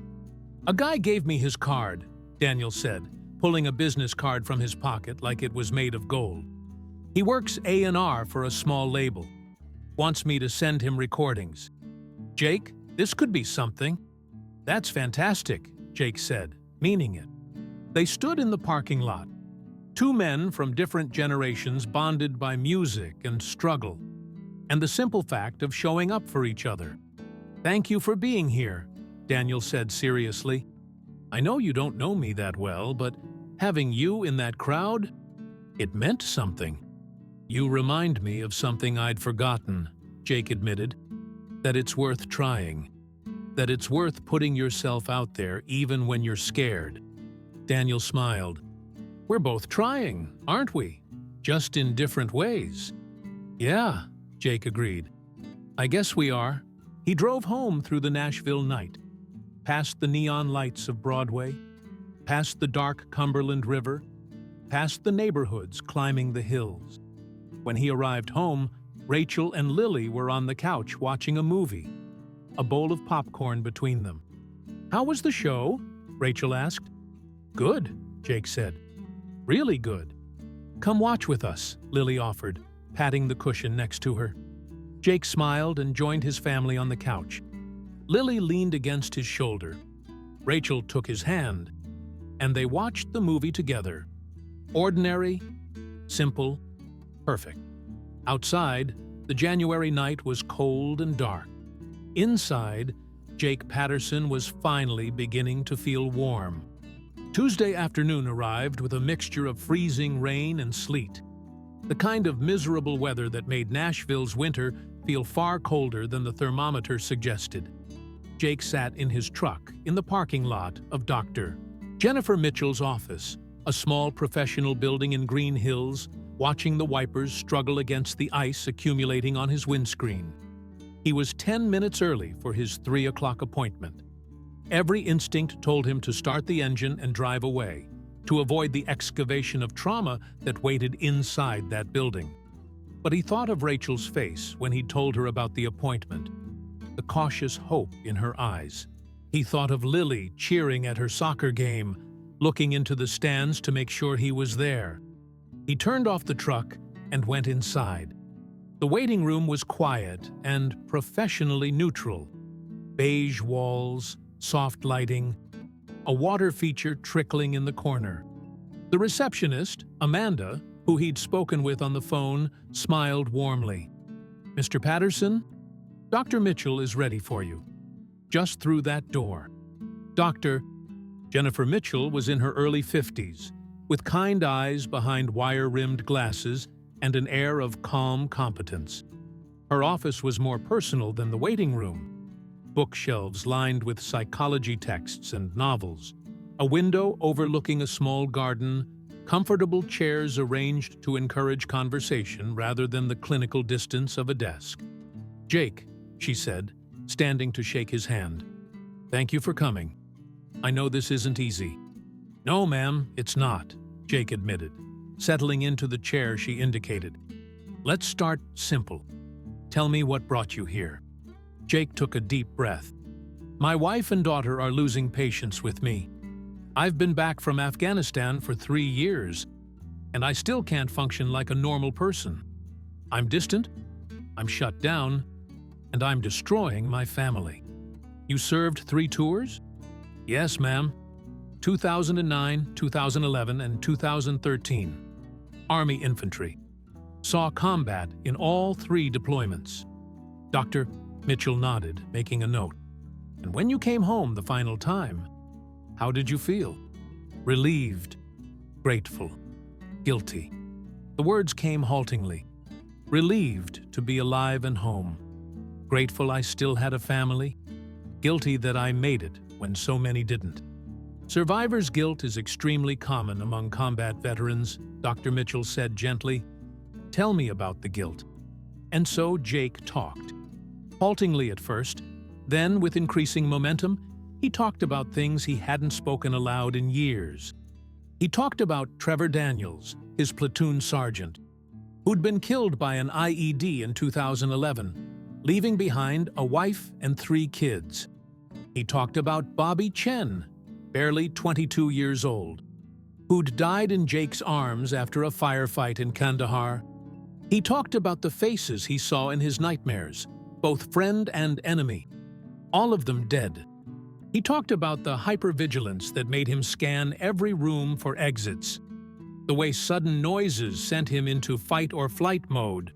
"A guy gave me his card," Daniel said, pulling a business card from his pocket like it was made of gold. "He works A&R for a small label. Wants me to send him recordings. Jake, this could be something." "That's fantastic," Jake said, meaning it. They stood in the parking lot. Two men from different generations bonded by music and struggle, and the simple fact of showing up for each other. "Thank you for being here," Daniel said seriously. "I know you don't know me that well, but having you in that crowd, it meant something." "You remind me of something I'd forgotten," Jake admitted. "That it's worth trying. That it's worth putting yourself out there even when you're scared." Daniel smiled. "We're both trying, aren't we? Just in different ways." "Yeah," Jake agreed. "I guess we are." He drove home through the Nashville night, past the neon lights of Broadway, past the dark Cumberland River, past the neighborhoods climbing the hills. When he arrived home, Rachel and Lily were on the couch watching a movie, a bowl of popcorn between them. "How was the show?" Rachel asked. "Good," Jake said. "Really good." "Come watch with us," Lily offered, patting the cushion next to her. Jake smiled and joined his family on the couch. Lily leaned against his shoulder. Rachel took his hand, and they watched the movie together. Ordinary, simple, perfect. Outside, the January night was cold and dark. Inside, Jake Patterson was finally beginning to feel warm. Tuesday afternoon arrived with a mixture of freezing rain and sleet, the kind of miserable weather that made Nashville's winter feel far colder than the thermometer suggested. Jake sat in his truck in the parking lot of Dr. Jennifer Mitchell's office, a small professional building in Green Hills, watching the wipers struggle against the ice accumulating on his windscreen. He was 10 minutes early for his 3 o'clock appointment. Every instinct told him to start the engine and drive away, to avoid the excavation of trauma that waited inside that building. But he thought of Rachel's face when he told her about the appointment, the cautious hope in her eyes. He thought of Lily cheering at her soccer game, looking into the stands to make sure he was there. He turned off the truck and went inside. The waiting room was quiet and professionally neutral. Beige walls, soft lighting, a water feature trickling in the corner. The receptionist, Amanda, who he'd spoken with on the phone, smiled warmly. "Mr. Patterson, Dr. Mitchell is ready for you. Just through that door." Dr. Jennifer Mitchell was in her early 50s, with kind eyes behind wire-rimmed glasses and an air of calm competence. Her office was more personal than the waiting room. Bookshelves lined with psychology texts and novels, a window overlooking a small garden, comfortable chairs arranged to encourage conversation rather than the clinical distance of a desk. "Jake," she said, standing to shake his hand. "Thank you for coming. I know this isn't easy." "No, ma'am, it's not," Jake admitted, settling into the chair she indicated. "Let's start simple. Tell me what brought you here." Jake took a deep breath. "My wife and daughter are losing patience with me. I've been back from Afghanistan for 3 years, and I still can't function like a normal person. I'm distant, I'm shut down, and I'm destroying my family." "You served 3 tours?" "Yes, ma'am. 2009, 2011, and 2013. Army infantry." Saw combat in all 3 deployments. Dr. Mitchell nodded, making a note. And when you came home the final time, how did you feel? Relieved, grateful, guilty. The words came haltingly. Relieved to be alive and home. Grateful I still had a family. Guilty that I made it when so many didn't. Survivor's guilt is extremely common among combat veterans, Dr. Mitchell said gently. Tell me about the guilt. And so Jake talked. Haltingly at first, then with increasing momentum, he talked about things he hadn't spoken aloud in years. He talked about Trevor Daniels, his platoon sergeant, who'd been killed by an IED in 2011, leaving behind a wife and 3 kids. He talked about Bobby Chen, barely 22 years old, who'd died in Jake's arms after a firefight in Kandahar. He talked about the faces he saw in his nightmares, both friend and enemy, all of them dead. He talked about the hypervigilance that made him scan every room for exits, the way sudden noises sent him into fight or flight mode,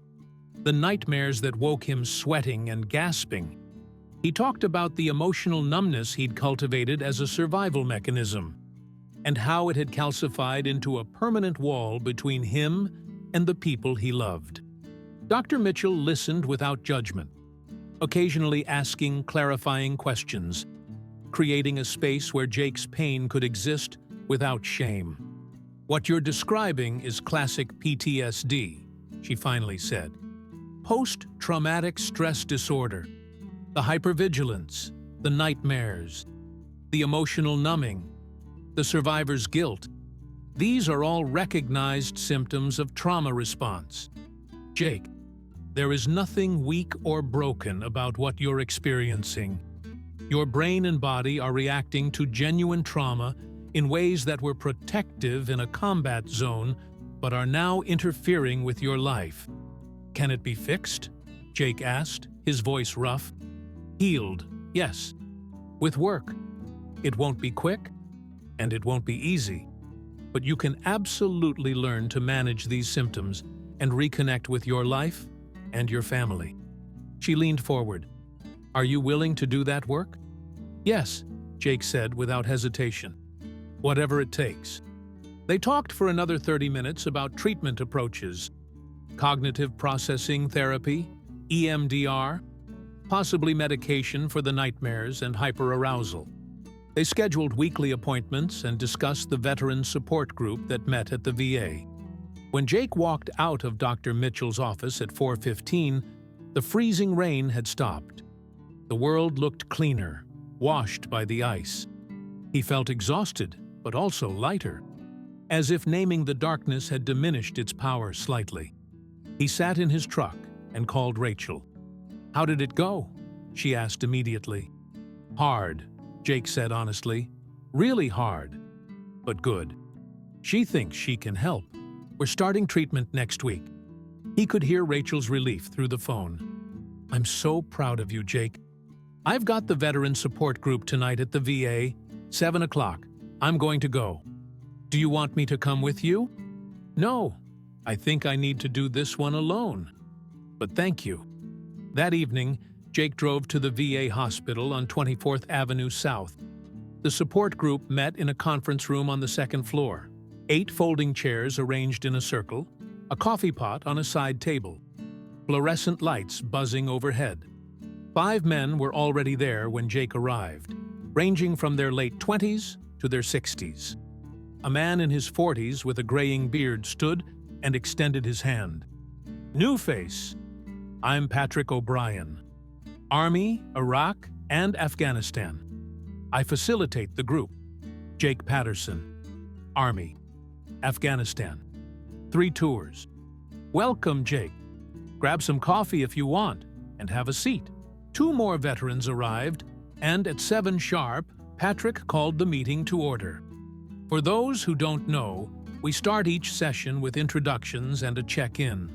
the nightmares that woke him sweating and gasping. He talked about the emotional numbness he'd cultivated as a survival mechanism, and how it had calcified into a permanent wall between him and the people he loved. Dr. Mitchell listened without judgment, occasionally asking clarifying questions, creating a space where Jake's pain could exist without shame. What you're describing is classic PTSD, she finally said. Post-traumatic stress disorder. The hypervigilance, the nightmares, the emotional numbing, the survivor's guilt. These are all recognized symptoms of trauma response. Jake, there is nothing weak or broken about what you're experiencing. Your brain and body are reacting to genuine trauma in ways that were protective in a combat zone, but are now interfering with your life. Can it be fixed? Jake asked, his voice rough. Healed, yes. With work. It won't be quick, and it won't be easy. But you can absolutely learn to manage these symptoms and reconnect with your life and your family. She leaned forward. Are you willing to do that work? Yes, Jake said without hesitation. Whatever it takes. They talked for another 30 minutes about treatment approaches, cognitive processing therapy, EMDR, possibly medication for the nightmares and hyperarousal. They scheduled weekly appointments and discussed the veteran support group that met at the VA. When Jake walked out of Dr. Mitchell's office at 4:15, the freezing rain had stopped. The world looked cleaner, washed by the ice. He felt exhausted, but also lighter, as if naming the darkness had diminished its power slightly. He sat in his truck and called Rachel. How did it go? She asked immediately. Hard, Jake said honestly. Really hard, but good. She thinks she can help. We're starting treatment next week. He could hear Rachel's relief through the phone. I'm so proud of you, Jake. I've got the veteran support group tonight at the VA, 7 o'clock. I'm going to go. Do you want me to come with you? No, I think I need to do this one alone. But thank you. That evening, Jake drove to the VA hospital on 24th Avenue South. The support group met in a conference room on the 2nd floor. 8 folding chairs arranged in a circle, a coffee pot on a side table, fluorescent lights buzzing overhead. 5 men were already there when Jake arrived, ranging from their late 20s to their 60s. A man in his 40s with a graying beard stood and extended his hand. New face. I'm Patrick O'Brien. Army, Iraq, and Afghanistan. I facilitate the group. Jake Patterson. Army. Afghanistan. 3 tours. Welcome, Jake. Grab some coffee if you want, and have a seat. 2 more veterans arrived, and at 7 sharp, Patrick called the meeting to order. For those who don't know, we start each session with introductions and a check-in.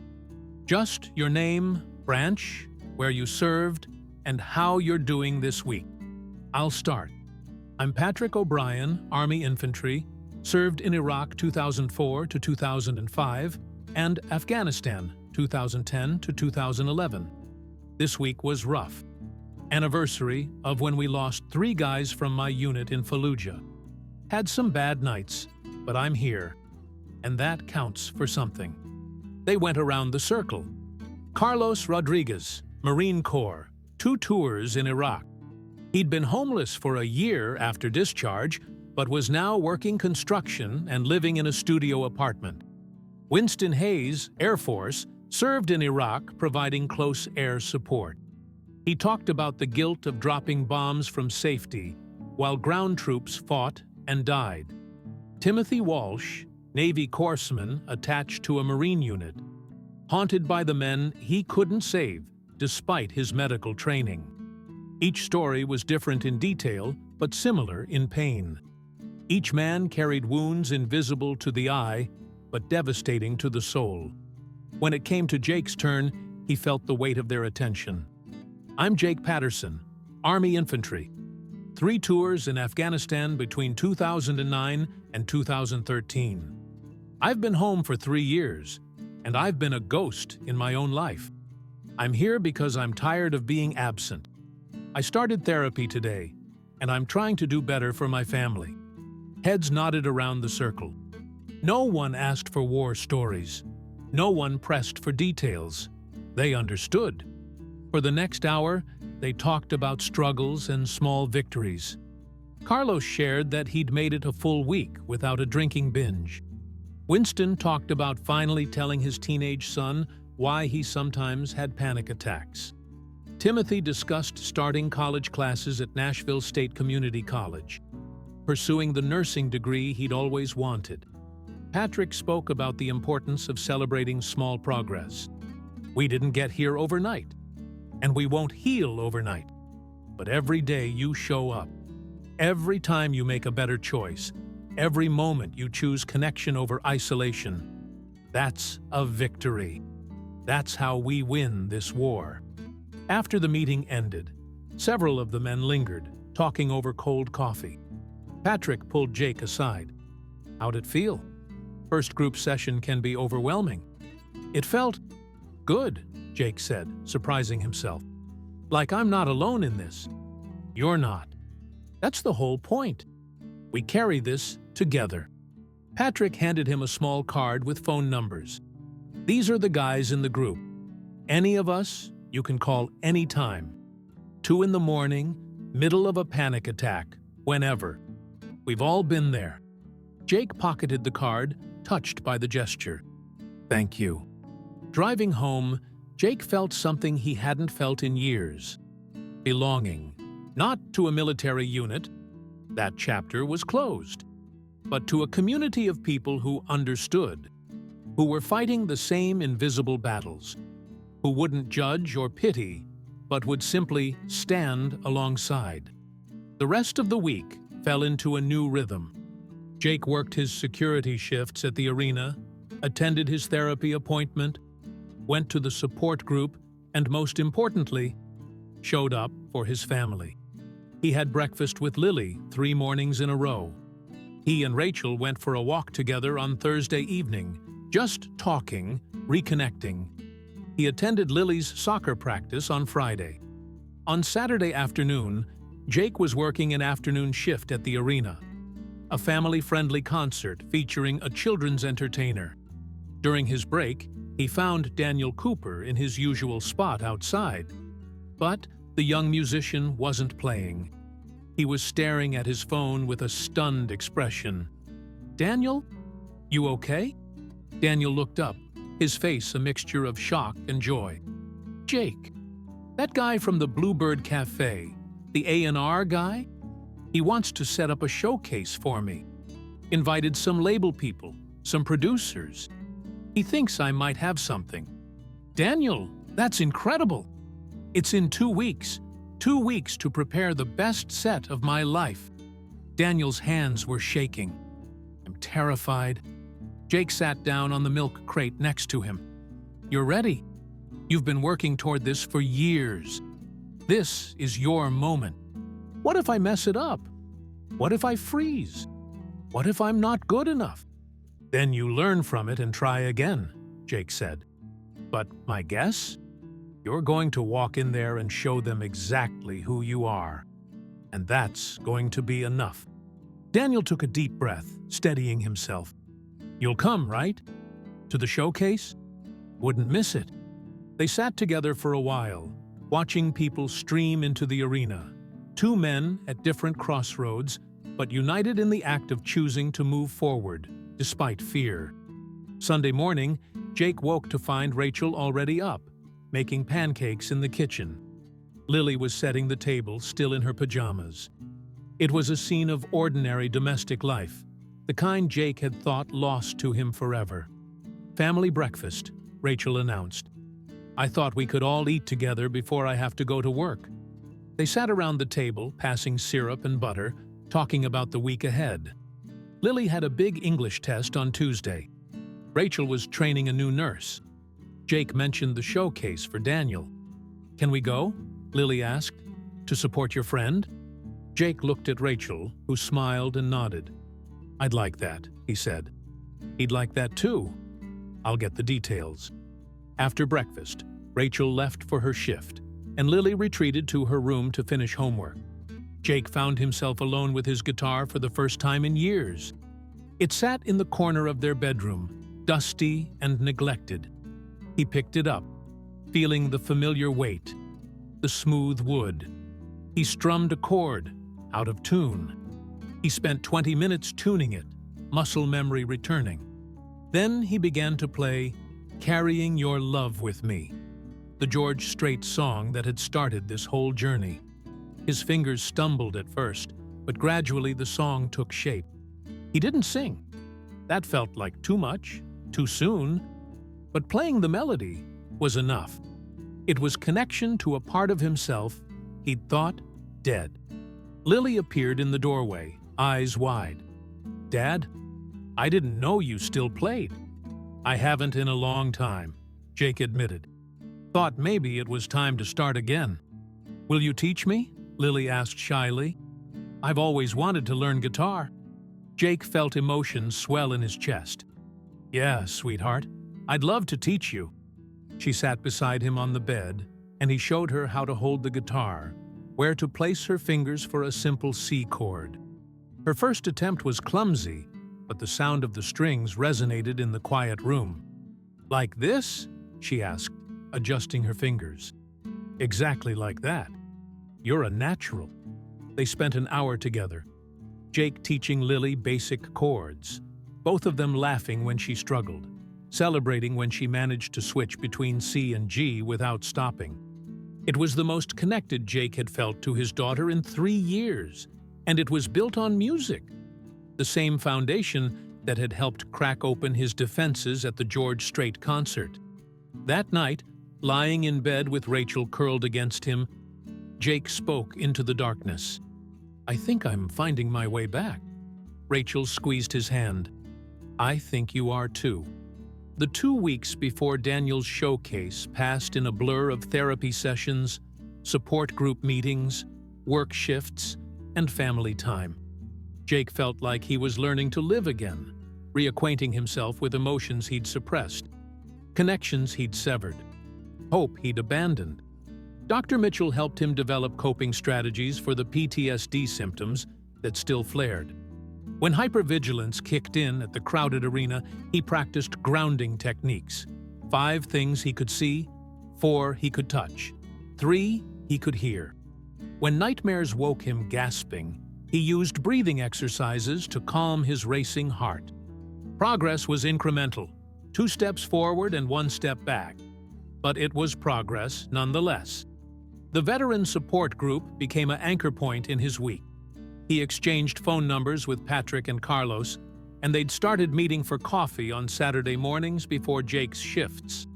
Just your name, branch, where you served, and how you're doing this week. I'll start. I'm Patrick O'Brien, Army Infantry, served in Iraq 2004 to 2005, and Afghanistan 2010 to 2011. This week was rough. Anniversary of when we lost 3 guys from my unit in Fallujah. Had some bad nights, but I'm here, and that counts for something. They went around the circle. Carlos Rodriguez, Marine Corps, 2 tours in Iraq. He'd been homeless for a year after discharge, but was now working construction and living in a studio apartment. Winston Hayes, Air Force, served in Iraq providing close air support. He talked about the guilt of dropping bombs from safety while ground troops fought and died. Timothy Walsh, Navy corpsman attached to a Marine unit, haunted by the men he couldn't save despite his medical training. Each story was different in detail, but similar in pain. Each man carried wounds invisible to the eye, but devastating to the soul. When it came to Jake's turn, he felt the weight of their attention. I'm Jake Patterson, Army Infantry. 3 tours in Afghanistan between 2009 and 2013. I've been home for 3 years, and I've been a ghost in my own life. I'm here because I'm tired of being absent. I started therapy today, and I'm trying to do better for my family. Heads nodded around the circle. No one asked for war stories. No one pressed for details. They understood. For the next hour, they talked about struggles and small victories. Carlos shared that he'd made it a full week without a drinking binge. Winston talked about finally telling his teenage son why he sometimes had panic attacks. Timothy discussed starting college classes at Nashville State Community College, pursuing the nursing degree he'd always wanted. Patrick spoke about the importance of celebrating small progress. We didn't get here overnight, and we won't heal overnight. But every day you show up, every time you make a better choice, every moment you choose connection over isolation, that's a victory. That's how we win this war. After the meeting ended, several of the men lingered, talking over cold coffee. Patrick pulled Jake aside. How'd it feel? First group session can be overwhelming. It felt good, Jake said, surprising himself. Like I'm not alone in this. You're not. That's the whole point. We carry this together. Patrick handed him a small card with phone numbers. These are the guys in the group. Any of us, you can call any time. 2 in the morning, middle of a panic attack, whenever. We've all been there. Jake pocketed the card, touched by the gesture. Thank you. Driving home, Jake felt something he hadn't felt in years. Belonging. Not to a military unit. That chapter was closed. But to a community of people who understood, who were fighting the same invisible battles, who wouldn't judge or pity, but would simply stand alongside. The rest of the week fell into a new rhythm. Jake worked his security shifts at the arena, attended his therapy appointment, went to the support group, and most importantly, showed up for his family. He had breakfast with Lily 3 mornings in a row. He and Rachel went for a walk together on Thursday evening, just talking, reconnecting. He attended Lily's soccer practice on Friday. On Saturday afternoon, Jake was working an afternoon shift at the arena, a family-friendly concert featuring a children's entertainer. During his break, he found Daniel Cooper in his usual spot outside. But the young musician wasn't playing. He was staring at his phone with a stunned expression. "Daniel? You okay?" Daniel looked up, his face a mixture of shock and joy. "Jake, that guy from the Bluebird Cafe, the A&R guy? He wants to set up a showcase for me. Invited some label people, some producers. He thinks I might have something." "Daniel, that's incredible. It's in 2 weeks. 2 weeks to prepare the best set of my life." Daniel's hands were shaking. "I'm terrified." Jake sat down on the milk crate next to him. "You're ready. You've been working toward this for years. This is your moment. What if I mess it up? What if I freeze? What if I'm not good enough?" "Then you learn from it and try again," Jake said. But my guess? You're going to walk in there and show them exactly who you are. And that's going to be enough. Daniel took a deep breath, steadying himself. You'll come, right? To the showcase? Wouldn't miss it. They sat together for a while, watching people stream into the arena. Two men at different crossroads, but united in the act of choosing to move forward, despite fear. Sunday morning, Jake woke to find Rachel already up, making pancakes in the kitchen. Lily was setting the table, still in her pajamas. It was a scene of ordinary domestic life, the kind Jake had thought lost to him forever. Family breakfast, Rachel announced. I thought we could all eat together before I have to go to work. They sat around the table, passing syrup and butter, talking about the week ahead. Lily had a big English test on Tuesday. Rachel was training a new nurse. Jake mentioned the showcase for Daniel. Can we go? Lily asked. To support your friend? Jake looked at Rachel, who smiled and nodded. I'd like that, he said. He'd like that too. I'll get the details. After breakfast, Rachel left for her shift, and Lily retreated to her room to finish homework. Jake found himself alone with his guitar for the first time in years. It sat in the corner of their bedroom, dusty and neglected. He picked it up, feeling the familiar weight, the smooth wood. He strummed a chord, out of tune. He spent 20 minutes tuning it, muscle memory returning. Then he began to play Carrying Your Love With Me, the Strait song that had started this whole journey. His fingers stumbled at first, but gradually the song took shape. He didn't sing. That felt like too much, too soon. But playing the melody was enough. It was connection to a part of himself he'd thought dead. Lily appeared in the doorway, eyes wide. Dad, I didn't know you still played. I haven't in a long time, Jake admitted. Thought maybe it was time to start again. Will you teach me? Lily asked shyly. I've always wanted to learn guitar. Jake felt emotion swell in his chest. Yeah, sweetheart, I'd love to teach you. She sat beside him on the bed, and he showed her how to hold the guitar, where to place her fingers for a simple C chord. Her first attempt was clumsy, but the sound of the strings resonated in the quiet room. Like this? She asked, adjusting her fingers. Exactly like that. You're a natural. They spent an hour together, Jake teaching Lily basic chords, both of them laughing when she struggled, celebrating when she managed to switch between C and G without stopping. It was the most connected Jake had felt to his daughter in 3 years, and it was built on music, the same foundation that had helped crack open his defenses at the Strait concert. That night, lying in bed with Rachel curled against him, Jake spoke into the darkness. I think I'm finding my way back. Rachel squeezed his hand. I think you are too. The 2 weeks before Daniel's showcase passed in a blur of therapy sessions, support group meetings, work shifts, and family time. Jake felt like he was learning to live again, reacquainting himself with emotions he'd suppressed, connections he'd severed, hope he'd abandoned. Dr. Mitchell helped him develop coping strategies for the PTSD symptoms that still flared. When hypervigilance kicked in at the crowded arena, he practiced grounding techniques. 5 things he could see, 4 he could touch, 3 he could hear. When nightmares woke him gasping, he used breathing exercises to calm his racing heart. Progress was incremental, 2 steps forward and 1 step back. But it was progress nonetheless. The veteran support group became an anchor point in his week. He exchanged phone numbers with Patrick and Carlos, and they'd started meeting for coffee on Saturday mornings before Jake's shifts.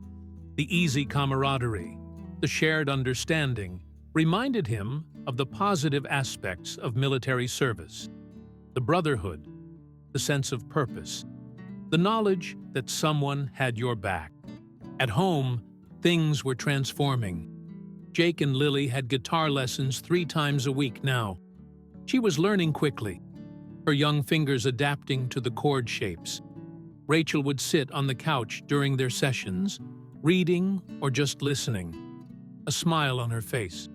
The easy camaraderie, the shared understanding, reminded him of the positive aspects of military service. The brotherhood, the sense of purpose, the knowledge that someone had your back. At home, things were transforming. Jake and Lily had guitar lessons 3 times a week now. She was learning quickly, her young fingers adapting to the chord shapes. Rachel would sit on the couch during their sessions, reading, or just listening. A smile on her face.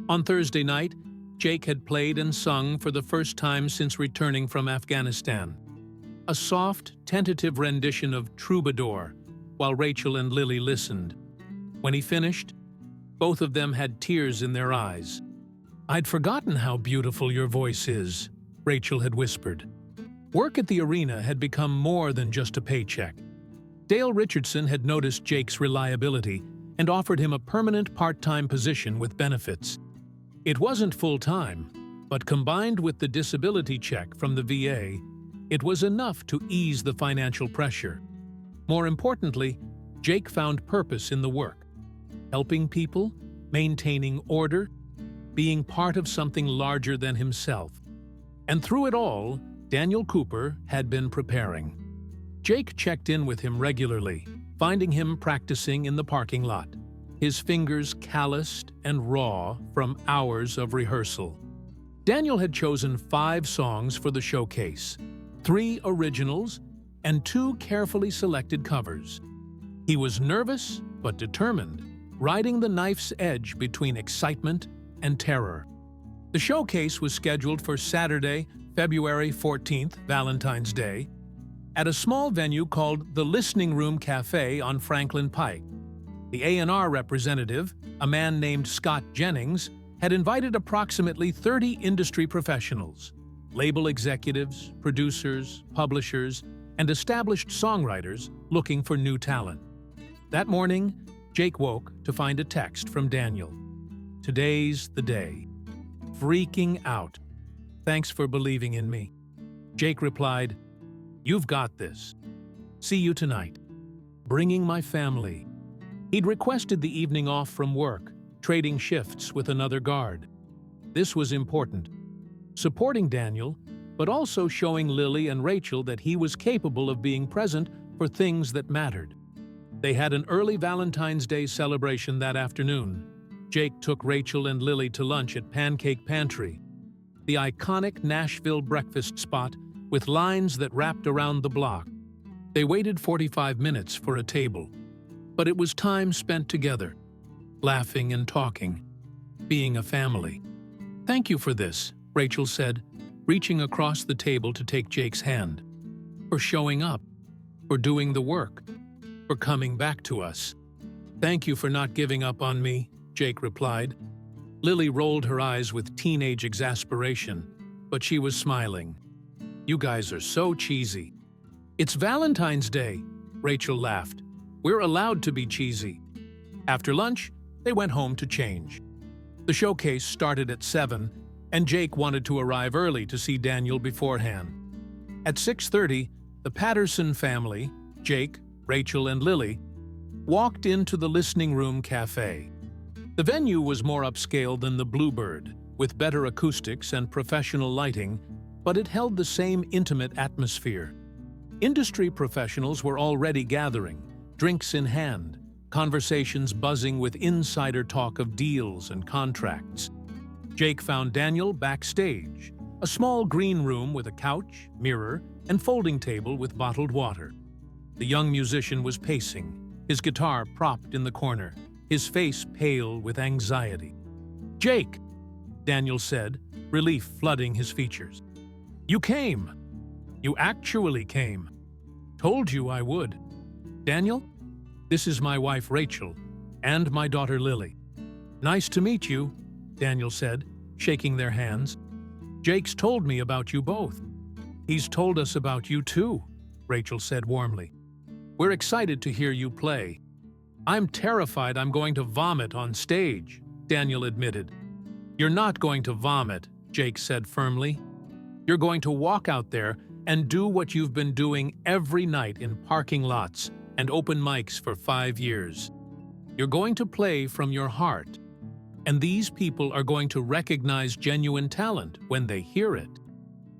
On Thursday night, Jake had played and sung for the first time since returning from Afghanistan. A soft, tentative rendition of Troubadour, while Rachel and Lily listened. When he finished, both of them had tears in their eyes. "I'd forgotten how beautiful your voice is," Rachel had whispered. Work at the arena had become more than just a paycheck. Dale Richardson had noticed Jake's reliability and offered him a permanent part-time position with benefits. It wasn't full-time, but combined with the disability check from the VA, it was enough to ease the financial pressure. More importantly, Jake found purpose in the work. Helping people, maintaining order, being part of something larger than himself. And through it all, Daniel Cooper had been preparing. Jake checked in with him regularly, finding him practicing in the parking lot, his fingers calloused and raw from hours of rehearsal. Daniel had chosen 5 songs for the showcase, 3 originals and 2 carefully selected covers. He was nervous but determined, riding the knife's edge between excitement and terror. The showcase was scheduled for Saturday, February 14th, Valentine's Day, at a small venue called the Listening Room Cafe on Franklin Pike. The A&R representative, a man named Scott Jennings, had invited approximately 30 industry professionals, label executives, producers, publishers, and established songwriters looking for new talent. That morning, Jake woke to find a text from Daniel. "Today's the day. Freaking out. Thanks for believing in me." Jake replied, "You've got this. See you tonight. Bringing my family." He'd requested the evening off from work, trading shifts with another guard. This was important. Supporting Daniel, but also showing Lily and Rachel that he was capable of being present for things that mattered. They had an early Valentine's Day celebration that afternoon. Jake took Rachel and Lily to lunch at Pancake Pantry, the iconic Nashville breakfast spot with lines that wrapped around the block. They waited 45 minutes for a table, but it was time spent together, laughing and talking, being a family. "Thank you for this," Rachel said, reaching across the table to take Jake's hand. "For showing up, for doing the work, for coming back to us." "Thank you for not giving up on me," Jake replied. Lily rolled her eyes with teenage exasperation, but she was smiling. "You guys are so cheesy." "It's Valentine's Day," Rachel laughed. "We're allowed to be cheesy." After lunch, they went home to change. The showcase started at 7, and Jake wanted to arrive early to see Daniel beforehand. At 6:30, the Patterson family, Jake, Rachel, and Lily, walked into the Listening Room Cafe. The venue was more upscale than the Bluebird, with better acoustics and professional lighting, but it held the same intimate atmosphere. Industry professionals were already gathering, drinks in hand, conversations buzzing with insider talk of deals and contracts. Jake found Daniel backstage, a small green room with a couch, mirror, and folding table with bottled water. The young musician was pacing, his guitar propped in the corner, his face pale with anxiety. "Jake," Daniel said, relief flooding his features. "You came. You actually came. Told you I would. Daniel, this is my wife Rachel, and my daughter Lily." "Nice to meet you," Daniel said, shaking their hands. "Jake's told me about you both." "He's told us about you too," Rachel said warmly. "We're excited to hear you play." "I'm terrified I'm going to vomit on stage," Daniel admitted. "You're not going to vomit," Jake said firmly. "You're going to walk out there and do what you've been doing every night in parking lots and open mics for 5 years. You're going to play from your heart, and these people are going to recognize genuine talent when they hear it."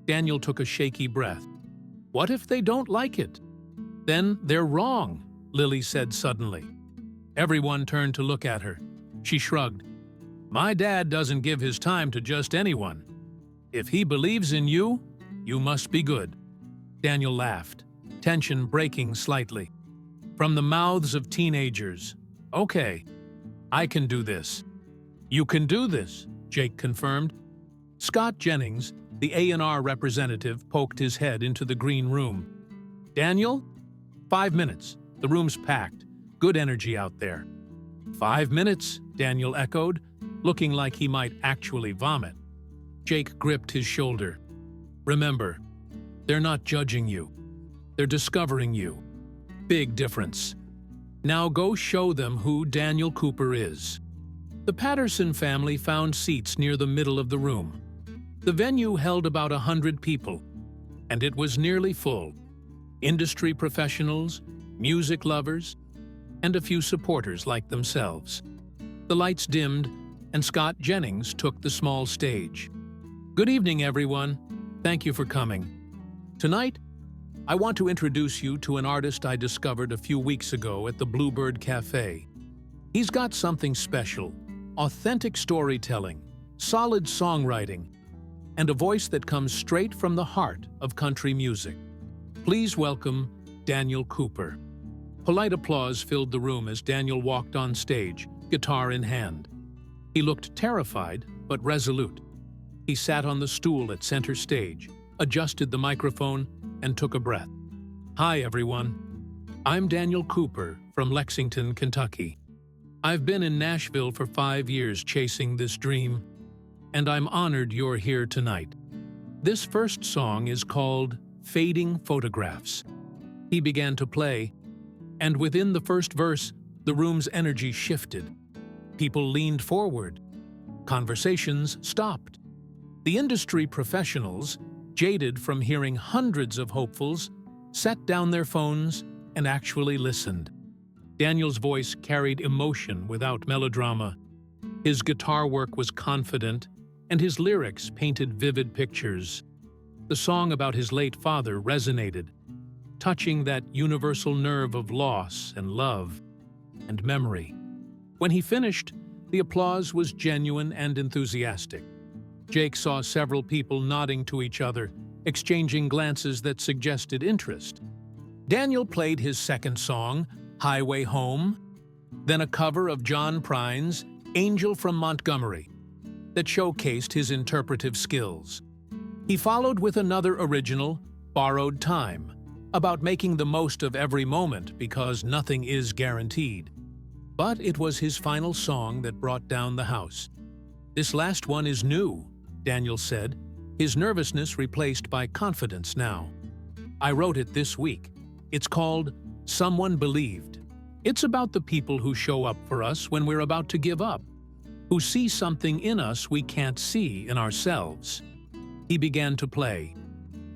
Daniel took a shaky breath. "What if they don't like it?" "Then they're wrong," Lily said suddenly. Everyone turned to look at her. She shrugged. "My dad doesn't give his time to just anyone. If he believes in you, you must be good." Daniel laughed, tension breaking slightly. From the mouths of teenagers. Okay, I can do this. You can do this, Jake confirmed. Scott Jennings, the A&R representative, poked his head into the green room. Daniel? 5 minutes. The room's packed. Good energy out there. 5 minutes, Daniel echoed, looking like he might actually vomit. Jake gripped his shoulder. Remember, they're not judging you. They're discovering you. Big difference. Now go show them who Daniel Cooper is. The Patterson family found seats near the middle of the room. The venue held about 100 people, and it was nearly full. Industry professionals, music lovers, and a few supporters like themselves. The lights dimmed, and Scott Jennings took the small stage. Good evening, everyone. Thank you for coming. Tonight, I want to introduce you to an artist I discovered a few weeks ago at the Bluebird Cafe. He's got something special, authentic storytelling, solid songwriting, and a voice that comes straight from the heart of country music. Please welcome Daniel Cooper. Polite applause filled the room as Daniel walked on stage, guitar in hand. He looked terrified, but resolute. He sat on the stool at center stage, adjusted the microphone, and took a breath. Hi, everyone. I'm Daniel Cooper from Lexington, Kentucky. I've been in Nashville for 5 years chasing this dream, and I'm honored you're here tonight. This first song is called Fading Photographs. He began to play, and within the first verse, the room's energy shifted. People leaned forward. Conversations stopped. The industry professionals, jaded from hearing hundreds of hopefuls, set down their phones and actually listened. Daniel's voice carried emotion without melodrama. His guitar work was confident, and his lyrics painted vivid pictures. The song about his late father resonated, touching that universal nerve of loss and love and memory. When he finished, the applause was genuine and enthusiastic. Jake saw several people nodding to each other, exchanging glances that suggested interest. Daniel played his second song, Highway Home, then a cover of John Prine's Angel from Montgomery, that showcased his interpretive skills. He followed with another original, Borrowed Time, about making the most of every moment because nothing is guaranteed. But it was his final song that brought down the house. This last one is new, Daniel said, his nervousness replaced by confidence now. I wrote it this week. It's called Someone Believed. It's about the people who show up for us when we're about to give up, who see something in us we can't see in ourselves. He began to play,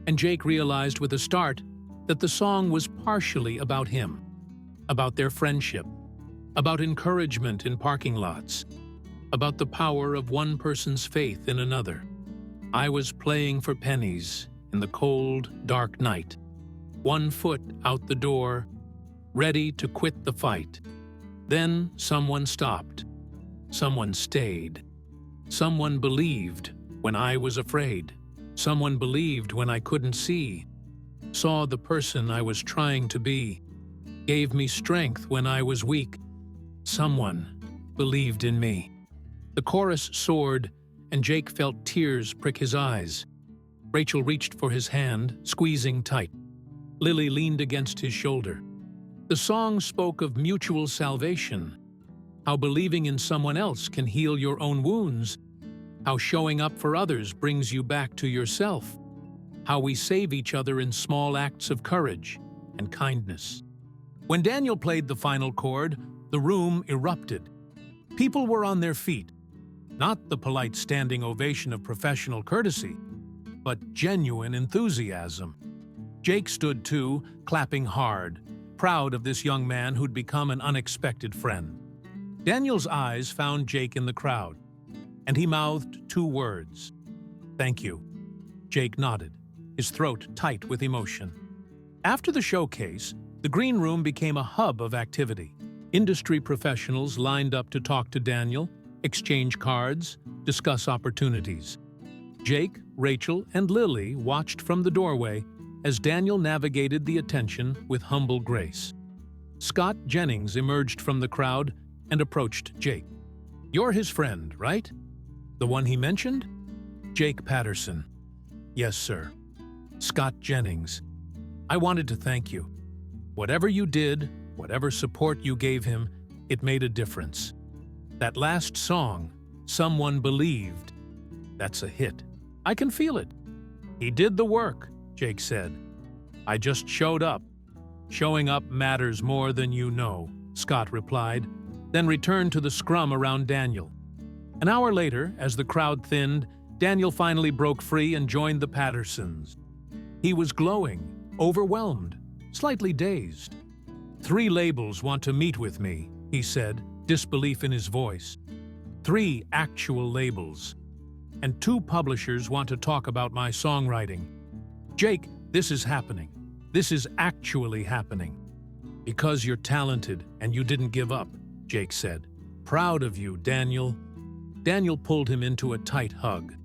and Jake realized with a start that the song was partially about him, about their friendship, about encouragement in parking lots, about the power of one person's faith in another. I was playing for pennies in the cold, dark night, 1 foot out the door, ready to quit the fight. Then someone stopped. Someone stayed. Someone believed when I was afraid. Someone believed when I couldn't see. Saw the person I was trying to be. Gave me strength when I was weak. Someone believed in me. The chorus soared, and Jake felt tears prick his eyes. Rachel reached for his hand, squeezing tight. Lily leaned against his shoulder. The song spoke of mutual salvation, how believing in someone else can heal your own wounds, how showing up for others brings you back to yourself, how we save each other in small acts of courage and kindness. When Daniel played the final chord, the room erupted. People were on their feet, not the polite standing ovation of professional courtesy, but genuine enthusiasm. Jake stood too, clapping hard, proud of this young man who'd become an unexpected friend. Daniel's eyes found Jake in the crowd, and he mouthed 2 words. Thank you. Jake nodded, his throat tight with emotion. After the showcase, the green room became a hub of activity. Industry professionals lined up to talk to Daniel, exchange cards, discuss opportunities. Jake, Rachel, and Lily watched from the doorway as Daniel navigated the attention with humble grace. Scott Jennings emerged from the crowd and approached Jake. "You're his friend, right? The one he mentioned?" "Jake Patterson." "Yes, sir." "Scott Jennings. I wanted to thank you. Whatever you did, whatever support you gave him, it made a difference. That last song, Someone Believed, that's a hit. I can feel it." "He did the work," Jake said. "I just showed up." "Showing up matters more than you know," Scott replied, then returned to the scrum around Daniel. An hour later, as the crowd thinned, Daniel finally broke free and joined the Pattersons. He was glowing, overwhelmed, slightly dazed. "3 labels want to meet with me," he said, disbelief in his voice. 3 actual labels. "And 2 publishers want to talk about my songwriting." "Jake, this is happening. This is actually happening." "Because you're talented and you didn't give up," Jake said. "Proud of you, Daniel." Daniel pulled him into a tight hug.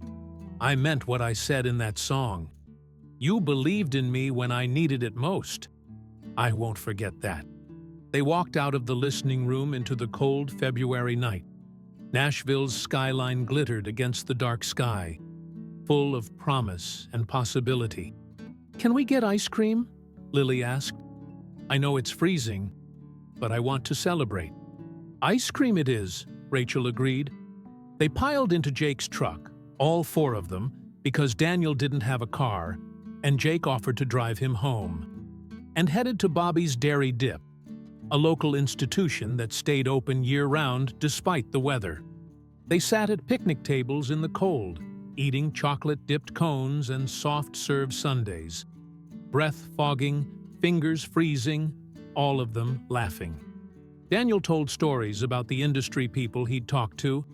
"I meant what I said in that song. You believed in me when I needed it most. I won't forget that." They walked out of the listening room into the cold February night. Nashville's skyline glittered against the dark sky, full of promise and possibility. "Can we get ice cream?" Lily asked. "I know it's freezing, but I want to celebrate." "Ice cream it is," Rachel agreed. They piled into Jake's truck, all 4 of them, because Daniel didn't have a car, and Jake offered to drive him home, and headed to Bobby's Dairy Dip, a local institution that stayed open year-round despite the weather. They sat at picnic tables in the cold, eating chocolate-dipped cones and soft-serve sundaes. Breath fogging, fingers freezing, all of them laughing. Daniel told stories about the industry people he'd talked to,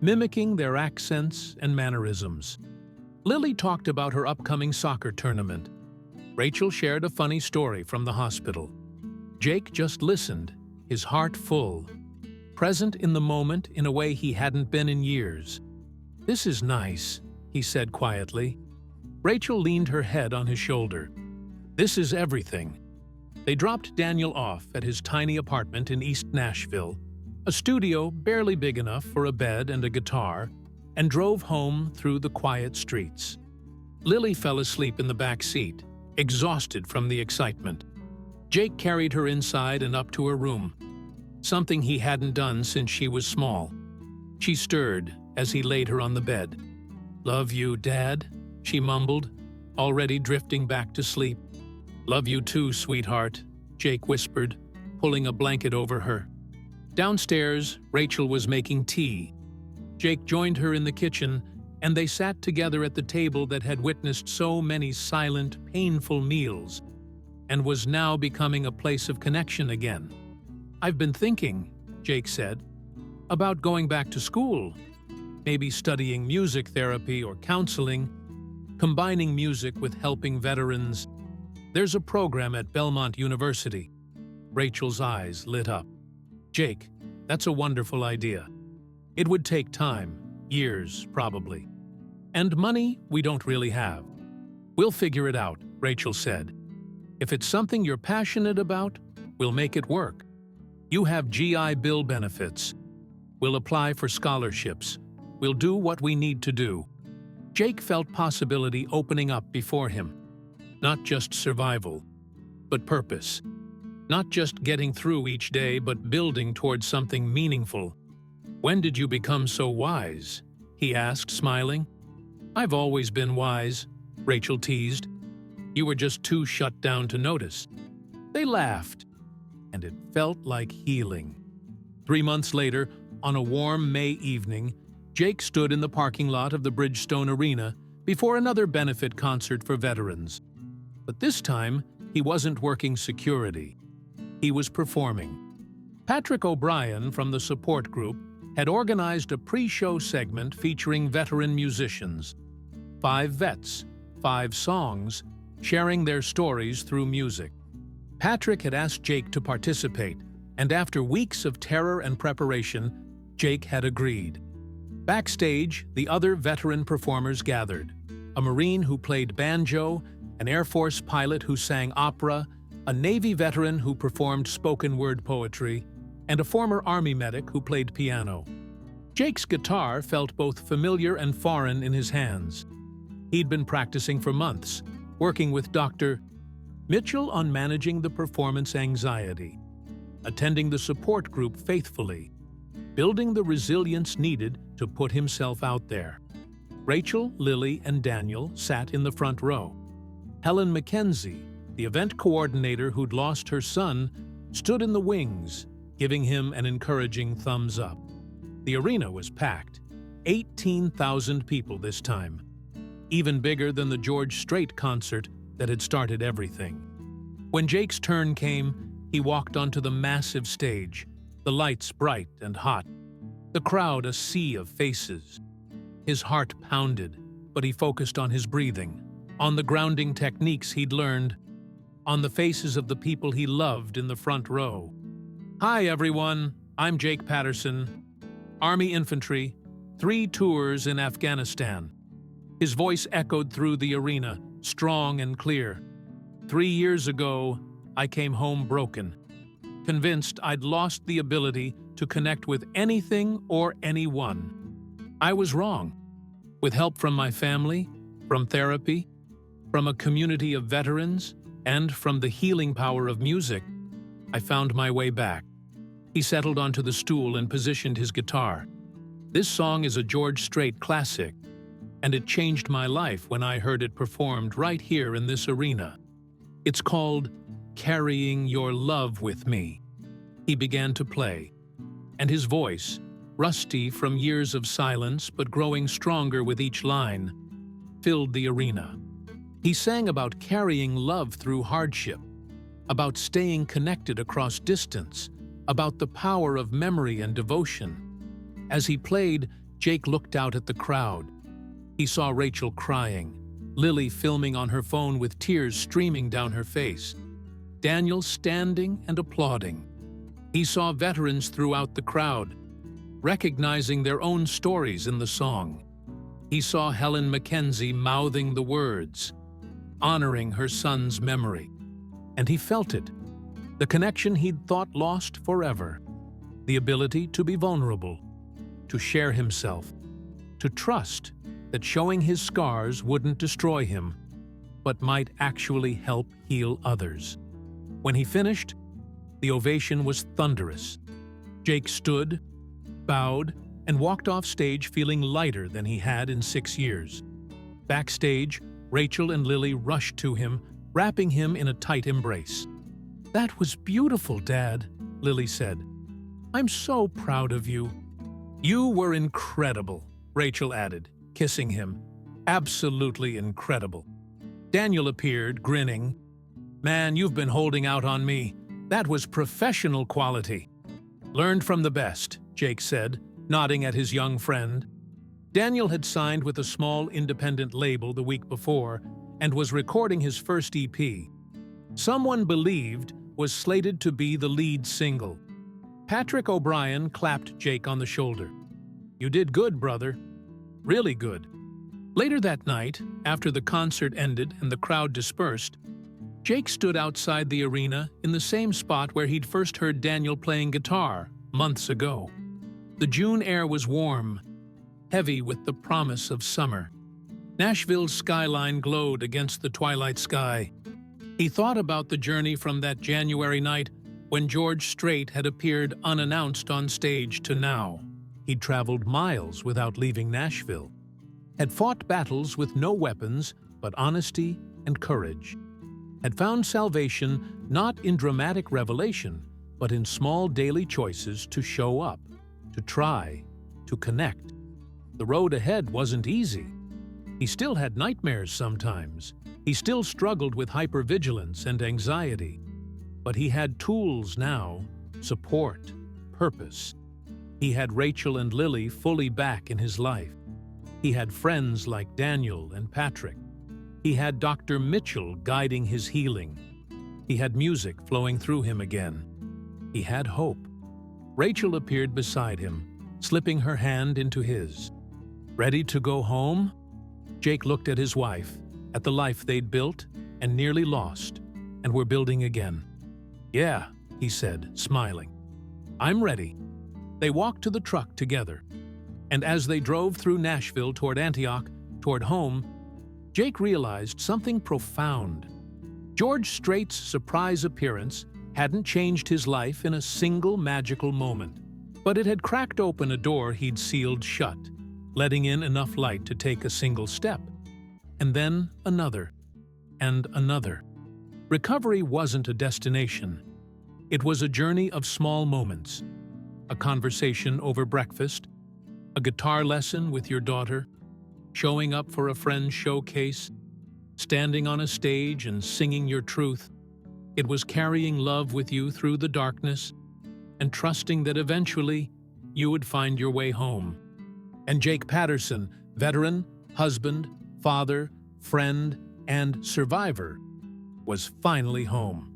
mimicking their accents and mannerisms. Lily talked about her upcoming soccer tournament. Rachel shared a funny story from the hospital. Jake just listened, his heart full, present in the moment in a way he hadn't been in years. "This is nice," he said quietly. Rachel leaned her head on his shoulder. "This is everything." They dropped Daniel off at his tiny apartment in East Nashville, a studio barely big enough for a bed and a guitar, and drove home through the quiet streets. Lily fell asleep in the back seat, exhausted from the excitement. Jake carried her inside and up to her room, something he hadn't done since she was small. She stirred as he laid her on the bed. "Love you, Dad," she mumbled, already drifting back to sleep. "Love you too, sweetheart," Jake whispered, pulling a blanket over her. Downstairs, Rachel was making tea. Jake joined her in the kitchen, and they sat together at the table that had witnessed so many silent, painful meals, and was now becoming a place of connection again. "I've been thinking," Jake said, "about going back to school, maybe studying music therapy or counseling, combining music with helping veterans. There's a program at Belmont University." Rachel's eyes lit up. "Jake, that's a wonderful idea. It would take time, years probably. And money we don't really have. We'll figure it out," Rachel said. "If it's something you're passionate about, we'll make it work. You have GI Bill benefits. We'll apply for scholarships. We'll do what we need to do." Jake felt possibility opening up before him. Not just survival, but purpose. Not just getting through each day, but building towards something meaningful. "When did you become so wise?" he asked, smiling. "I've always been wise," Rachel teased. "You were just too shut down to notice." They laughed, and it felt like healing. 3 months later, on a warm May evening, Jake stood in the parking lot of the Bridgestone Arena before another benefit concert for veterans. But this time, he wasn't working security. He was performing. Patrick O'Brien from the support group had organized a pre-show segment featuring veteran musicians. 5 vets, 5 songs, sharing their stories through music. Patrick had asked Jake to participate, and after weeks of terror and preparation, Jake had agreed. Backstage, the other veteran performers gathered. A Marine who played banjo, an Air Force pilot who sang opera, a Navy veteran who performed spoken-word poetry, and a former Army medic who played piano. Jake's guitar felt both familiar and foreign in his hands. He'd been practicing for months, working with Dr. Mitchell on managing the performance anxiety, attending the support group faithfully, building the resilience needed to put himself out there. Rachel, Lily, and Daniel sat in the front row. Helen Mackenzie, the event coordinator who'd lost her son, stood in the wings, giving him an encouraging thumbs up. The arena was packed, 18,000 people this time, even bigger than the Strait concert that had started everything. When Jake's turn came, he walked onto the massive stage, the lights bright and hot, the crowd a sea of faces. His heart pounded, but he focused on his breathing, on the grounding techniques he'd learned, on the faces of the people he loved in the front row. Hi everyone, I'm Jake Patterson, Army Infantry, 3 tours in Afghanistan. His voice echoed through the arena, strong and clear. 3 years ago, I came home broken, convinced I'd lost the ability to connect with anything or anyone. I was wrong. With help from my family, from therapy, from a community of veterans, and from the healing power of music, I found my way back. He settled onto the stool and positioned his guitar. This song is a Strait classic, and it changed my life when I heard it performed right here in this arena. It's called Carrying Your Love With Me. He began to play, and his voice, rusty from years of silence but growing stronger with each line, filled the arena. He sang about carrying love through hardship, about staying connected across distance, about the power of memory and devotion. As he played, Jake looked out at the crowd. He saw Rachel crying, Lily filming on her phone with tears streaming down her face, Daniel standing and applauding. He saw veterans throughout the crowd, recognizing their own stories in the song. He saw Helen Mackenzie mouthing the words, honoring her son's memory. And he felt it, the connection he'd thought lost forever, the ability to be vulnerable, to share himself, to trust that showing his scars wouldn't destroy him, but might actually help heal others. When he finished, the ovation was thunderous. Jake stood, bowed, and walked off stage feeling lighter than he had in 6 years. Backstage, Rachel and Lily rushed to him, wrapping him in a tight embrace. "That was beautiful, Dad," Lily said. "I'm so proud of you." "You were incredible," Rachel added, kissing him. "Absolutely incredible." Daniel appeared, grinning. "Man, you've been holding out on me. That was professional quality." "Learned from the best," Jake said, nodding at his young friend. Daniel had signed with a small independent label the week before and was recording his first EP. Someone Believed was slated to be the lead single. Patrick O'Brien clapped Jake on the shoulder. "You did good, brother. Really good." Later that night, after the concert ended and the crowd dispersed, Jake stood outside the arena in the same spot where he'd first heard Daniel playing guitar months ago. The June air was warm, heavy with the promise of summer. Nashville's skyline glowed against the twilight sky. He thought about the journey from that January night when Strait had appeared unannounced on stage to now. He'd traveled miles without leaving Nashville, had fought battles with no weapons but honesty and courage, had found salvation not in dramatic revelation, but in small daily choices to show up, to try, to connect. The road ahead wasn't easy. He still had nightmares sometimes. He still struggled with hypervigilance and anxiety. But he had tools now, support, purpose. He had Rachel and Lily fully back in his life. He had friends like Daniel and Patrick. He had Dr. Mitchell guiding his healing. He had music flowing through him again. He had hope. Rachel appeared beside him, slipping her hand into his. Ready to go home? Jake looked at his wife, at the life they'd built and nearly lost, and we're building again." "Yeah," he said, smiling. "I'm ready." They walked to the truck together, and as they drove through Nashville toward Antioch, toward home, Jake realized something profound. George Strait's surprise appearance hadn't changed his life in a single magical moment, but it had cracked open a door he'd sealed shut, letting in enough light to take a single step. And then another, and another. Recovery wasn't a destination. It was a journey of small moments. A conversation over breakfast, a guitar lesson with your daughter, showing up for a friend's showcase, standing on a stage and singing your truth. It was carrying love with you through the darkness and trusting that eventually you would find your way home. And Jake Patterson, veteran, husband, father, friend, and survivor, was finally home.